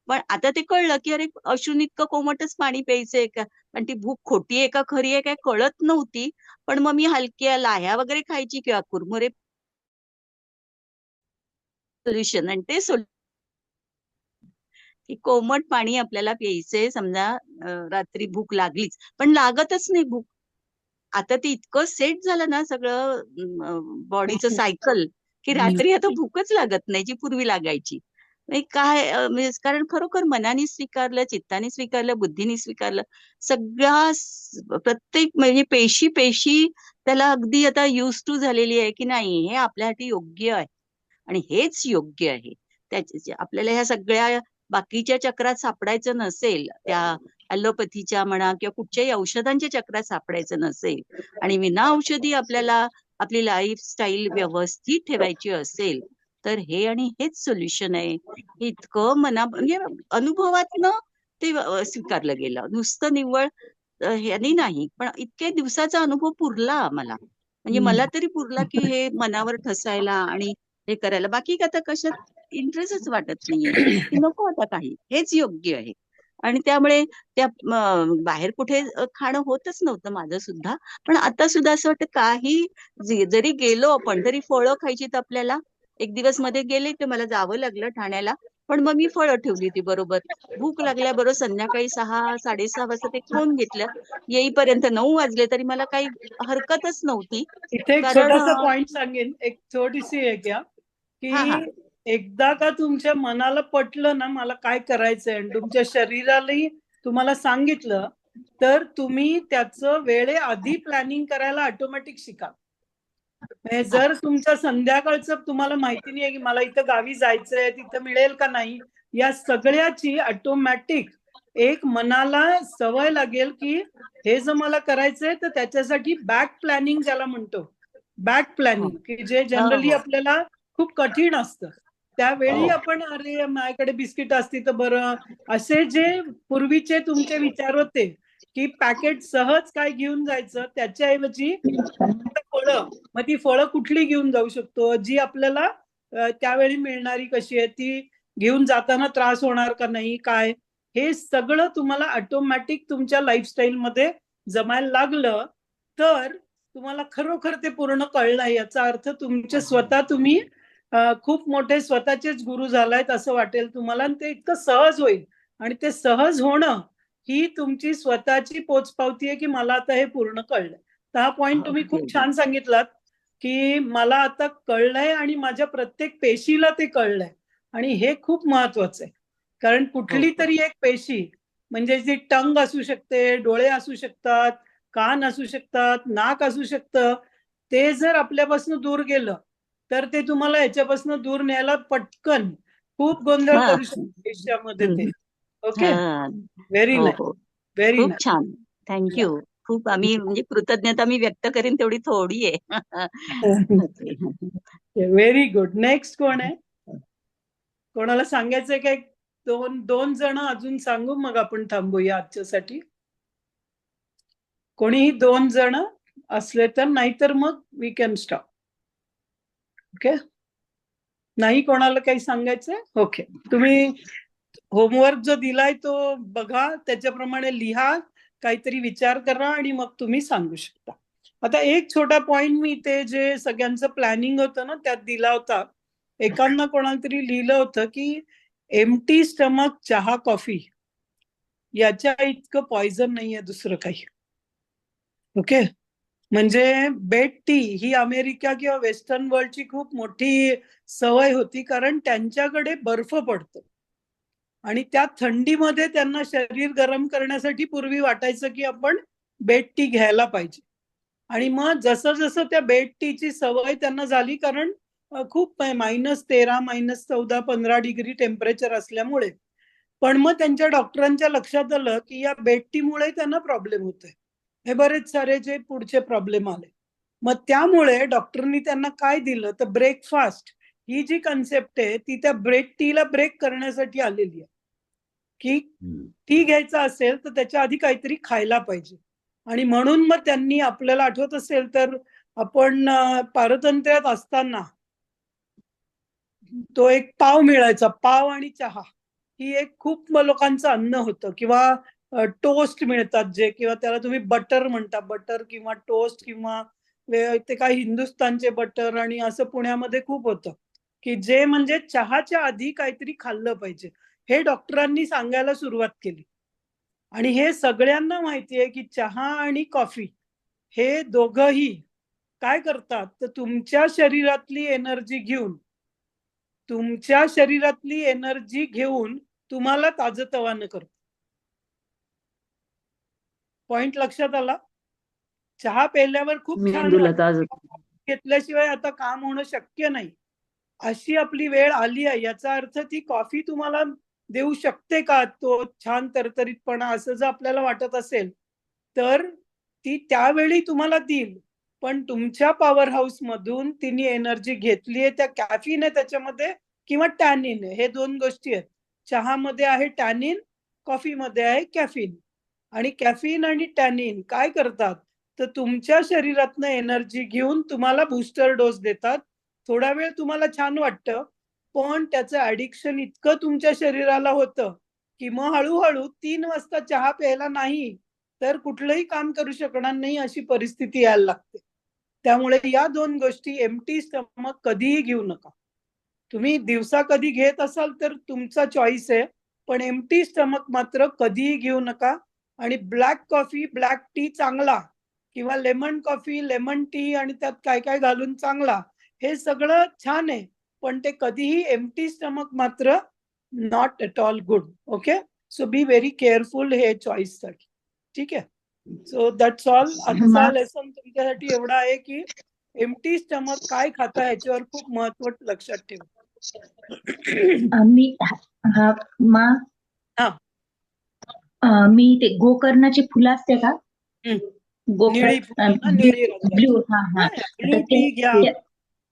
I: पण आता ते कळलं की अरे अश्रून इतकं कोमटच पाणी प्यायचंय का, पण ती भूक खोटी आहे का खरी आहे काय कळत नव्हती. पण मग मी हलक्या लाह्या वगैरे खायची किंवा कुरमुरे सोल्युशन, आणि ते की कोमट पाणी आपल्याला प्यायचंय. समजा रात्री भूक लागलीच पण लागतच नाही भूक, आता ते इतकं सेट झालं ना सगळं बॉडीचं सायकल की रात्री आता भूकच लागत नाही जी पूर्वी लागायची. नाही काय म्हणजे कारण खरोखर मनाने स्वीकारलं, चित्ताने स्वीकारलं, बुद्धीने स्वीकारलं, प्रत्येक म्हणजे पेशी पेशी त्याला अगदी आता युज टू झालेली आहे की नाही हे आपल्यासाठी योग्य आहे आणि हेच योग्य आहे. आपल्याला ह्या सगळ्या बाकीच्या चक्रात सापडायचं नसेल, त्या ॲलोपॅथीच्या म्हणा किंवा कुठच्याही औषधांच्या चक्रात सापडायचं नसेल आणि विना औषधी आपल्याला आपली लाईफस्टाईल व्यवस्थित ठेवायची असेल तर हे आणि हेच सोल्युशन आहे. हे इतकं म्हणजे अनुभवातनं ते स्वीकारलं गेलं, नुसतं निव्वळ ह्यानी नाही. पण इतक्या दिवसाचा अनुभव पुरला मला, म्हणजे मला तरी पुरला की हे मनावर ठसायला आणि हे करायला. बाकी आता कशात इंटरेस्टच वाटत नाहीये की नको आता काही, हेच योग्य आहे. आणि त्यामुळे त्या बाहेर कुठे खाणं होतच नव्हतं माझं सुद्धा. पण आता सुद्धा असं वाटतं काही जरी गेलो आपण तरी फळं खायची तर आपल्याला. एक दिवस मध्ये गेले तर मला जावं लागलं ठाण्याला, पण मग मी फळं ठेवली होती बरोबर. भूक लागल्याबरोबर संध्याकाळी 6-6:30 वाजता ते खाऊन घेतलं. येईपर्यंत 9 वाजले तरी मला काही हरकतच नव्हती.
A: इथे एक
I: कारण
A: छोटासा पॉइंट सांगेन, एक छोटीशी एक या
I: हा हा
A: की एकदा का तुमच्या मनाला पटलं ना मला काय करायचंय आणि तुमच्या शरीरालाही तुम्हाला सांगितलं, तर तुम्ही त्याचं वेळेआधी प्लॅनिंग करायला ऑटोमॅटिक शिका. म्हणजे जर तुमचं संध्याकाळचं तुम्हाला माहिती नाही की मला इथं गावी जायचंय, तिथं मिळेल का नाही, या सगळ्याची ऑटोमॅटिक एक मनाला सवय लागेल की हे जर मला करायचंय तर त्याच्यासाठी बॅक प्लॅनिंग ज्याला म्हणतो, बॅक प्लॅनिंग, की जे
I: हो
A: जनरली
I: हो
A: आपल्याला खूप कठीण असतं. त्यावेळी
I: हो
A: आपण अरे माझ्याकडे बिस्किट असती तर बरं, असे जे पूर्वीचे तुमचे विचार होते की पॅकेट सहज काय घेऊन जायचं, त्याच्याऐवजी फळं, मग ती फळं कुठली घेऊन जाऊ शकतो जी आपल्याला त्यावेळी मिळणारी कशी आहे, ती घेऊन जाताना त्रास होणार का नाही काय, हे सगळं तुम्हाला ऑटोमॅटिक तुमच्या लाईफस्टाईल मध्ये जमायला लागलं तर तुम्हाला खरोखर ते पूर्ण कळलं. याचा अर्थ तुमचे स्वतः तुम्ही खूप मोठे स्वतःचेच गुरु झालायत असं वाटेल तुम्हाला, आणि ते इतकं सहज होईल. आणि ते सहज होणं ही तुमची स्वतःची पोचपावती आहे की मला आता हे पूर्ण कळलं. तर हा पॉइंट तुम्ही
I: अगदी
A: खूप
I: अगदी
A: छान सांगितलात की मला आता कळलंय आणि माझ्या प्रत्येक पेशीला ते कळलंय. आणि हे खूप महत्वाचं आहे, कारण
I: हो
A: कुठली
I: हो
A: तरी एक पेशी, म्हणजे जी टंग असू शकते, डोळे असू शकतात, कान असू शकतात, नाक असू शकतं, ते जर आपल्यापासून दूर गेलं तर ते तुम्हाला ह्याच्यापासून दूर न्यायला पटकन खूप गोंधळ
I: हा
A: करू शकते आयुष्यामध्ये ते. ओके,
I: हा
A: व्हेरी
I: हो
A: नाईस,
I: हो
A: व्हेरी
I: खूप
A: नाईस.
I: छान. थँक्यू. खूप आम्ही म्हणजे कृतज्ञता मी व्यक्त करीन तेवढी थोडी आहे. ओके.
A: Very good. नेक्स्ट कोण आहे? कोणाला सांगायचंय काय? दोन जण अजून सांगू, मग आपण थांबूया आजच्यासाठी. कोणीही 2 जण असले तर, नाहीतर मग वी कॅन स्टॉप. ओके, नाही कोणाला काही सांगायचंय? ओके, तुम्ही होमवर्क जो दिलाय तो बघा, त्याच्याप्रमाणे लिहा, काहीतरी विचार करा आणि मग तुम्ही सांगू शकता. आता एक छोटा पॉइंट मी ते जे सगळ्यांचं प्लॅनिंग होतं ना त्यात दिला होता. एकांना कोणाला तरी लिहिलं होतं की एम्प्टी स्टमक चहा कॉफी याच्या इतकं पॉइझन नाहीये दुसरं काही. ओके, म्हणजे बेड टी ही अमेरिका किंवा वेस्टर्न वर्ल्डची खूप मोठी सवय होती, कारण त्यांच्याकडे बर्फ पडतो आणि त्या थंडीमध्ये त्यांना शरीर गरम करण्यासाठी पूर्वी वाटायचं की आपण बेड टी घ्यायला पाहिजे. आणि मग जसं जसं त्या बेड टीची सवय त्यांना झाली, कारण खूप -13, -14, 15 डिग्री टेम्परेचर असल्यामुळे, पण मग त्यांच्या डॉक्टरांच्या लक्षात आलं की या बेड टीमुळे त्यांना प्रॉब्लेम होतोय. हे बरेच सारे जे पुढचे प्रॉब्लेम आले. मग त्यामुळे डॉक्टरनी त्यांना काय दिलं तर ब्रेकफास्ट ही जी कन्सेप्ट आहे ती त्या ब्रेड टीला ब्रेक करण्यासाठी आलेली आहे, की टी घ्यायचा असेल तर त्याच्या आधी काहीतरी खायला पाहिजे. आणि म्हणून मग त्यांनी, आपल्याला आठवत असेल तर आपण पारतंत्र्यात असताना तो एक पाव मिळायचा, पाव आणि चहा ही एक खूप लोकांचं अन्न होतं. किंवा टोस्ट मिळतात जे, किंवा त्याला तुम्ही बटर म्हणता, बटर किंवा टोस्ट किंवा ते काही हिंदुस्थानचे बटर, आणि असं पुण्यामध्ये खूप होतं की जे म्हणजे चहाच्या आधी काहीतरी खाल्लं पाहिजे. हे डॉक्टरांनी सांगायला सुरुवात केली. आणि हे सगळ्यांना माहिती आहे की चहा आणि कॉफी हे दोघंही काय करतात तर तुमच्या शरीरातली एनर्जी घेऊन तुम्हाला ताजतवानं करतो. पॉइंट लक्षात आला? चहा प्यायल्यावर खूप छान
H: मेंदूला ताज
A: वाटतं, घेतल्याशिवाय आता काम होणं शक्य नाही, अशी आपली वेळ आली आहे. याचा अर्थ ती कॉफी तुम्हाला देऊ शकते का तो छान तरतरीतपणा, असं जर आपल्याला वाटत असेल तर ती त्यावेळी तुम्हाला देईल. पण तुमच्या पॉवर हाऊस मधून तिने एनर्जी घेतली आहे, त्या कॅफीन आहे त्याच्यामध्ये किंवा टॅनिन आहे, हे 2 गोष्टी आहेत. चहामध्ये आहे टॅनिन, कॉफीमध्ये आहे कॅफीन. आणि कॅफीन आणि टॅनिन काय करतात तर तुमच्या शरीरातनं एनर्जी घेऊन तुम्हाला बूस्टर डोस देतात. थोडा वेळ तुम्हाला छान वाटतं, पण त्याचं ऍडिक्शन इतकं तुमच्या शरीराला होतं की मग हळूहळू 3 वाजता चहा प्यायला नाही तर कुठलंही काम करू शकणार नाही अशी परिस्थिती यायला लागते. त्यामुळे या 2 गोष्टी एम्प्टी स्टमक कधीही घेऊ नका. तुम्ही दिवसा कधी घेत असाल तर तुमचा चॉईस आहे, पण एम्प्टी स्टमक मात्र कधीही घेऊ नका. आणि ब्लॅक कॉफी, ब्लॅक टी चांगला किंवा लेमन कॉफी, लेमन टी आणि त्यात काय काय घालून चांगला, हे सगळं छान आहे, पण ते कधीही एम्प्टी स्टमक मात्र not at all good. Okay, so be very careful हे चॉईस साठी. ठीक आहे, सो दॅट्स ऑल. आजचा लेसन तुमच्यासाठी एवढा आहे की एम्प्टी स्टमक काय खाता याच्यावर खूप महत्व लक्षात ठेवा.
B: मी हा मा
A: हा.
B: मी ते गोकर्णाची फुलं असते का?
A: निळी फुलं ना, निळी रंगाची.
B: ब्ल्यू. हा हा
A: ब्लू टी घ्या,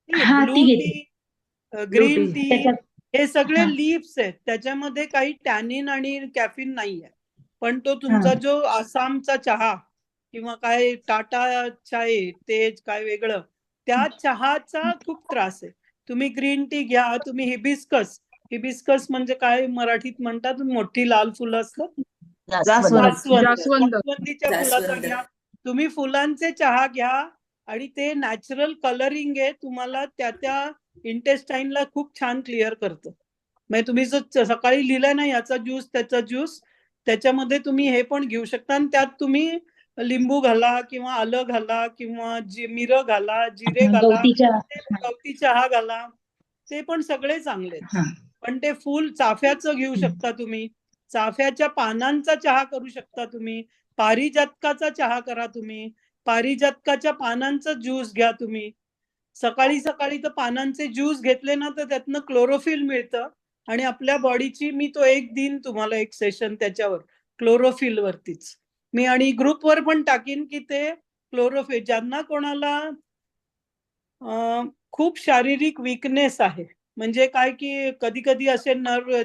B: हा
A: ब्लू
B: ती घेते.
A: टी, ग्रीन टी,
B: त्याच्यात
A: हे सगळे
B: हा.
A: लीव्स आहेत. त्याच्यामध्ये काही टॅनिन आणि कॅफिन नाही आहे. पण तो तुमचा जो आसामचा चहा किंवा काय टाटा चाय, तेज काय वेगळं, त्या चहाचा खूप त्रास आहे. तुम्ही ग्रीन टी घ्या, तुम्ही हिबिस्कस, हिबिस्कस म्हणजे काय मराठीत म्हणतात, मोठी लाल फुलं असतात, जास्वंदीच्या फुलाचा घ्या. तुम्ही फुलांचे चहा घ्या आणि ते नॅचरल कलरिंग आहे, तुम्हाला त्या इंटेस्टाईनला खूप छान क्लिअर करतं. म्हणजे तुम्ही जो सकाळी लिहिलंय ना याचा ज्यूस त्याचा ज्यूस, त्याच्यामध्ये तुम्ही हे पण घेऊ शकता आणि त्यात तुम्ही लिंबू घाला किंवा आलं घाला किंवा मिरं घाला, जिरे घाला, गवती चहा घाला, ते पण सगळे चांगले आहेत. पण ते फुल चाफ्याचं घेऊ शकता तुम्ही, चाफ्याच्या पानांचा चहा करू शकता तुम्ही, पारिजातकाचा चहा करा तुम्ही, पारिजातकाच्या पानांचा ज्यूस घ्या तुम्ही. सकाळी सकाळी तर पानांचे ज्यूस घेतले ना तर त्यातनं क्लोरोफिल मिळतं आणि आपल्या बॉडीची, मी तो एक दिन तुम्हाला एक सेशन त्याच्यावर क्लोरोफिल वरतीच मी आणि ग्रुपवर पण टाकीन की ते क्लोरोफिल ज्यांना कोणाला खूप शारीरिक वीकनेस आहे, म्हणजे काय की कधी कधी असे नर्व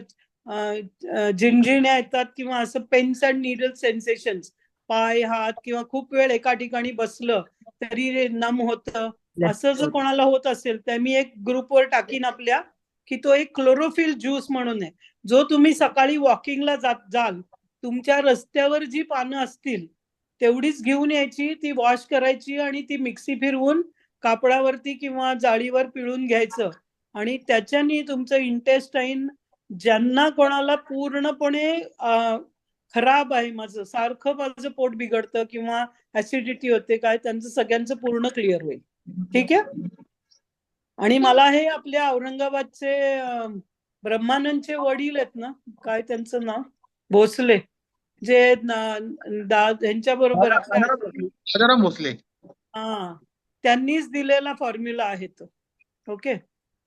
A: झिंझिण्या येतात किंवा असं पेन्स अँड नीडल सेन्सेशन्स, पाय हात किंवा खूप वेळ एका ठिकाणी बसलं तरी नम होतं, असं जर कोणाला होत असेल तर मी एक ग्रुपवर टाकीन आपल्या की तो एक क्लोरोफिल ज्यूस म्हणून आहे, जो तुम्ही सकाळी वॉकिंगला जाल तुमच्या रस्त्यावर जी पानं असतील तेवढीच घेऊन यायची, ती वॉश करायची आणि ती मिक्सी फिरवून कापडावरती किंवा जाळीवर पिळून घ्यायचं आणि त्याच्याने तुमचं इंटेस्टाईन, ज्यांना कोणाला पूर्णपणे खराब आहे, माझं सारखं माझं पोट बिघडतं किंवा ऍसिडिटी होते काय, त्यांचं सगळ्यांचं पूर्ण क्लिअर होईल. ठीक आहे. आणि मला हे आपल्या औरंगाबादचे ब्रह्मानंदचे वडील आहेत ना, काय त्यांचं नाव, भोसले, जे यांच्या बरोबर
J: भोसले,
A: हा, त्यांनीच दिलेला फॉर्म्युला आहे तो. ओके,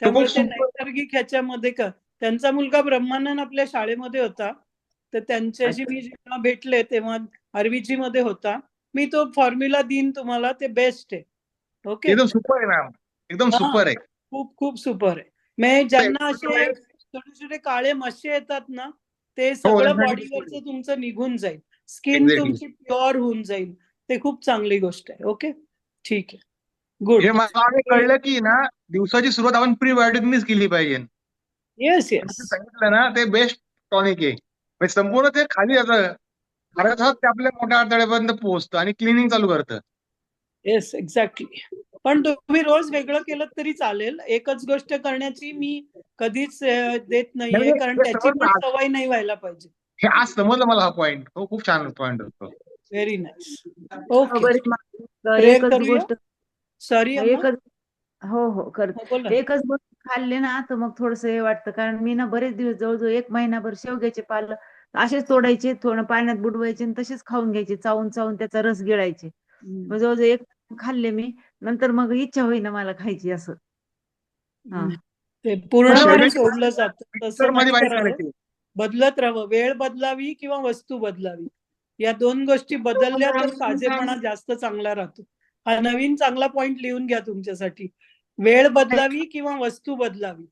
A: त्यामुळे ते नैसर्गिक ह्याच्यामध्ये का, त्यांचा मुलगा ब्रह्मानंद आपल्या शाळेमध्ये होता, तर त्यांच्याशी मी जेव्हा भेटले तेव्हा आरवीजी मध्ये होता, मी तो फॉर्म्युला देईन तुम्हाला, ते बेस्ट आहे. ओके,
J: एकदम सुपर आहे मॅम, एकदम सुपर आहे,
A: खूप खूप सुपर आहे. मी ज्यांना असे छोटे छोटे काळे मशे येतात ना, ते सगळं बॉडीवरचं तुमचं निघून जाईल, स्किन तुमची प्युअर होऊन जाईल, ते खूप चांगली गोष्ट आहे. ओके, ठीक आहे, गुड.
J: हे मला कळलं की ना, दिवसाची सुरुवात आपण प्रीबायोटिकनीच केली पाहिजे.
A: येस येस,
J: सांगितलं ना, ते बेस्ट टॉनिक आहे. म्हणजे संपूर्ण ते खाली जातं, ते आपल्या मोठ्या आतड्यापर्यंत पोहोचतं आणि क्लिनिंग चालू करतं.
A: Yes, exactly. पण तुम्ही रोज वेगळं केलं तरी चालेल, एकच गोष्ट करण्याची मी कधीच देत नाहीये, कारण त्याची पण सवय नाही व्हायला पाहिजे.
J: हे आज समजलं मला हा पॉइंट, हो खूप छान पॉइंट होतो.
A: Very nice. ओके,
H: एकच गोष्ट,
A: सॉरी
H: एकच, हो हो करते, एकच गोष्ट खाल्ले ना तर मग थोडस हे वाटतं, कारण मी ना बरेच दिवस जवळजवळ 1 महिनाभर शेवग्याचे पाल असेच तोडायचे, थोडं पाण्यात बुडवायचे आणि तसेच खाऊन घ्यायचे, चावून चावून त्याचा रस गिळायचे. मग जवळजवळ 1 खाल्ले मी, नंतर मग इच्छा होईना मला खायची असं.
A: ते पूर्णपणे सोडलं जातं, तसं नाही करावं, बदलत राहावं, वेळ बदलावी किंवा वस्तू बदलावी, या 2 गोष्टी बदलल्या तर ताजेपणा जास्त चांगला राहतो. हा नवीन चांगला पॉइंट लिहून घ्या तुमच्यासाठी, वेळ बदलावी किंवा वस्तू बदलावी.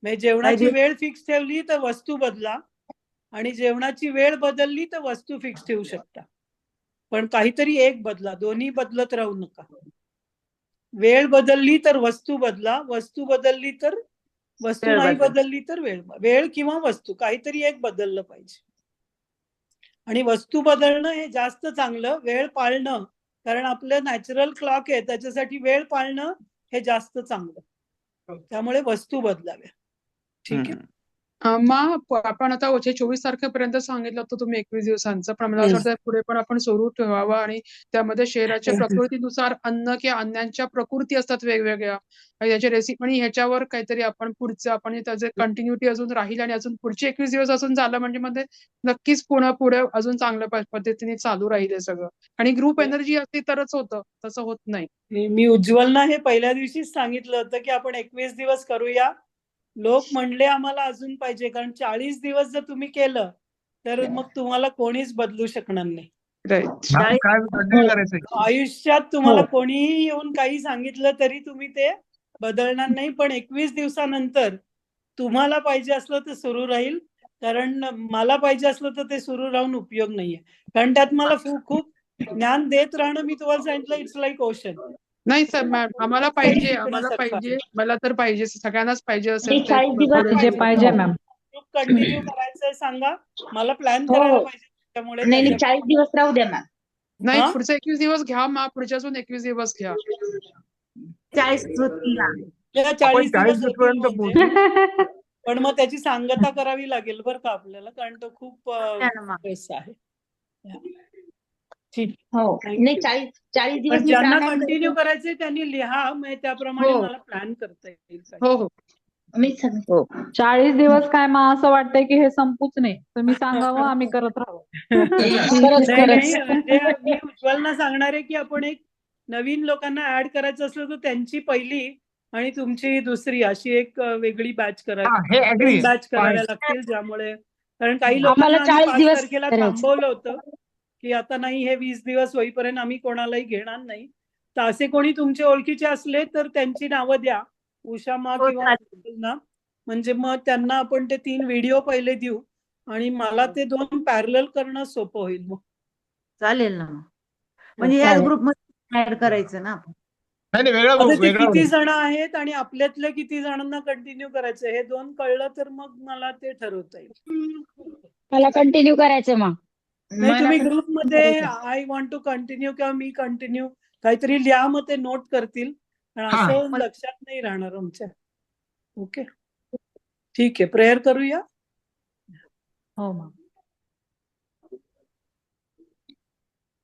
A: म्हणजे जेवणाची वेळ फिक्स ठेवली तर वस्तू बदला, आणि जेवणाची वेळ बदलली तर वस्तू फिक्स ठेवू शकता, पण काहीतरी एक बदला, दोन्ही बदलत राहू नका. वेळ बदलली तर वस्तू बदला, वस्तू बदलली तर वस्तू
H: वेळ
A: नाही
H: बदल.
A: बदलली तर वेळ किंवा वस्तू काहीतरी एक बदललं पाहिजे. आणि वस्तू बदलणं हे जास्त चांगलं, वेळ पाळणं, कारण आपलं नॅचरल क्लॉक आहे त्याच्यासाठी वेळ पाळणं हे जास्त चांगलं. त्यामुळे वस्तू बदलाव्या. ठीक आहे.
G: आपण आता 24 तारखेपर्यंत सांगितलं होतं तुम्ही 21 दिवसांचं, पण मला असं वाटतं पुढे पण आपण सुरू ठेवावं आणि त्यामध्ये शरीराच्या प्रकृतीनुसार अन्न किंवा अन्नांच्या प्रकृती असतात वेगवेगळ्या आणि त्याच्या रेसिपी आणि ह्याच्यावर काहीतरी आपण पुढचं आपण त्याचे कंटिन्युटी अजून राहील आणि अजून पुढचे 21 दिवस अजून झालं म्हणजे मध्ये नक्कीच पुढे अजून चांगल्या पद्धतीने चालू राहील हे सगळं आणि ग्रुप एनर्जी असली तरच होतं, तसं होत नाही.
A: मी उज्ज्वलना हे पहिल्या दिवशीच सांगितलं होतं की आपण 21 दिवस करूया. लोक म्हणले आम्हाला अजून पाहिजे, कारण 40 दिवस जर तुम्ही केलं तर मग तुम्हाला कोणीच बदलू शकणार नाही.
J: काय कंटिन्यू करायचंय.
A: आयुष्यात तुम्हाला कोणीही येऊन काही सांगितलं तरी तुम्ही ते बदलणार नाही, पण 21 दिवसानंतर तुम्हाला पाहिजे असलं तर सुरू राहील, कारण मला पाहिजे असलं तर ते सुरू राहून उपयोग नाहीये, कारण त्यात मला खूप ज्ञान देत राहणं. मी तुम्हाला सांगितलं इट्स लाईक ओशन.
G: नाही सर मॅम, आम्हाला पाहिजे, मला तर पाहिजे, सगळ्यांनाच पाहिजे असेल
B: ते 40 दिवस
F: पाहिजे मॅम.
A: कंटिन्यू करायचंय सांगा, मला प्लॅन
B: हो.
A: करायला पाहिजे त्यामुळे.
B: नाही 40 दिवस राहू द्या मॅम.
G: नाही पुढचे 21 दिवस घ्या मॅम, पुढचे अजून 21 दिवस घ्या.
H: 40 होतील ना.
A: 40
J: 40
A: दिवस
J: पर्यंत
A: होतील म्हणजे. पण मग त्याची सांगता करावी लागेल बरं का आपल्याला, कारण तो खूप स्ट्रेस आहे. ठीक.
B: हो नाही 40 दिवस
A: पण
B: मी
A: ज्यांना
B: प्राणायाम
A: कंटिन्यू
B: करते.
A: करायचे त्यांनी लिहा, म्हणजे त्याप्रमाणे मला प्लॅन करता येईल.
G: हो
B: मी सांगतो
F: 40 दिवस काय मग असं वाटतंय की हे संपूच नाही, तुम्ही सांगावं आम्ही करत राहू.
A: नाही, म्हणजे मी उज्ज्वलना सांगणार आहे की आपण एक नवीन लोकांना ऍड करायचं असलं तर त्यांची पहिली आणि तुमची दुसरी अशी एक वेगळी बॅच
J: agree.
A: बॅच कराव्या लागतील, ज्यामुळे कारण काही लोकांना
F: आम्हाला 40
A: 5
F: दिवस
A: तारखेला
F: करायचं.
A: थांबवलं होतं की आता नाही, हे 20 दिवस होईपर्यंत आम्ही कोणालाही घेणार नाही. तर असे कोणी तुमचे ओळखीचे असले तर त्यांची नावं द्या, उषामा
H: हो,
A: किंवा
H: चालेल.
A: ना, म्हणजे मग त्यांना आपण ते 3 व्हिडिओ पहिले देऊ आणि मला ते 2 पॅरलल करणं सोपं होईल. मग
H: चालेल ना. म्हणजे याच
B: चालेल.
H: ग्रुपमध्ये ऍड करायचं ना आपण.
J: नाही वेगळा
A: आता
J: ग्रुप
A: ते
J: वेगळा
A: किती जण आहेत आणि आपल्यातल्या किती जणांना कंटिन्यू करायचं हे 2 कळलं तर मग मला ते ठरवता येईल.
F: मला कंटिन्यू करायचं मग.
A: नाही, तुम्ही
B: मला पण
A: ग्रुपमध्ये आय वॉन्ट टू कंटिन्यू किंवा मी कंटिन्यू काहीतरी लिहा, मग ते नोट करतील, पण असं लक्षात नाही राहणार आमच्या. ओके, ठीक आहे. प्रेयर करूया.
F: हो मग.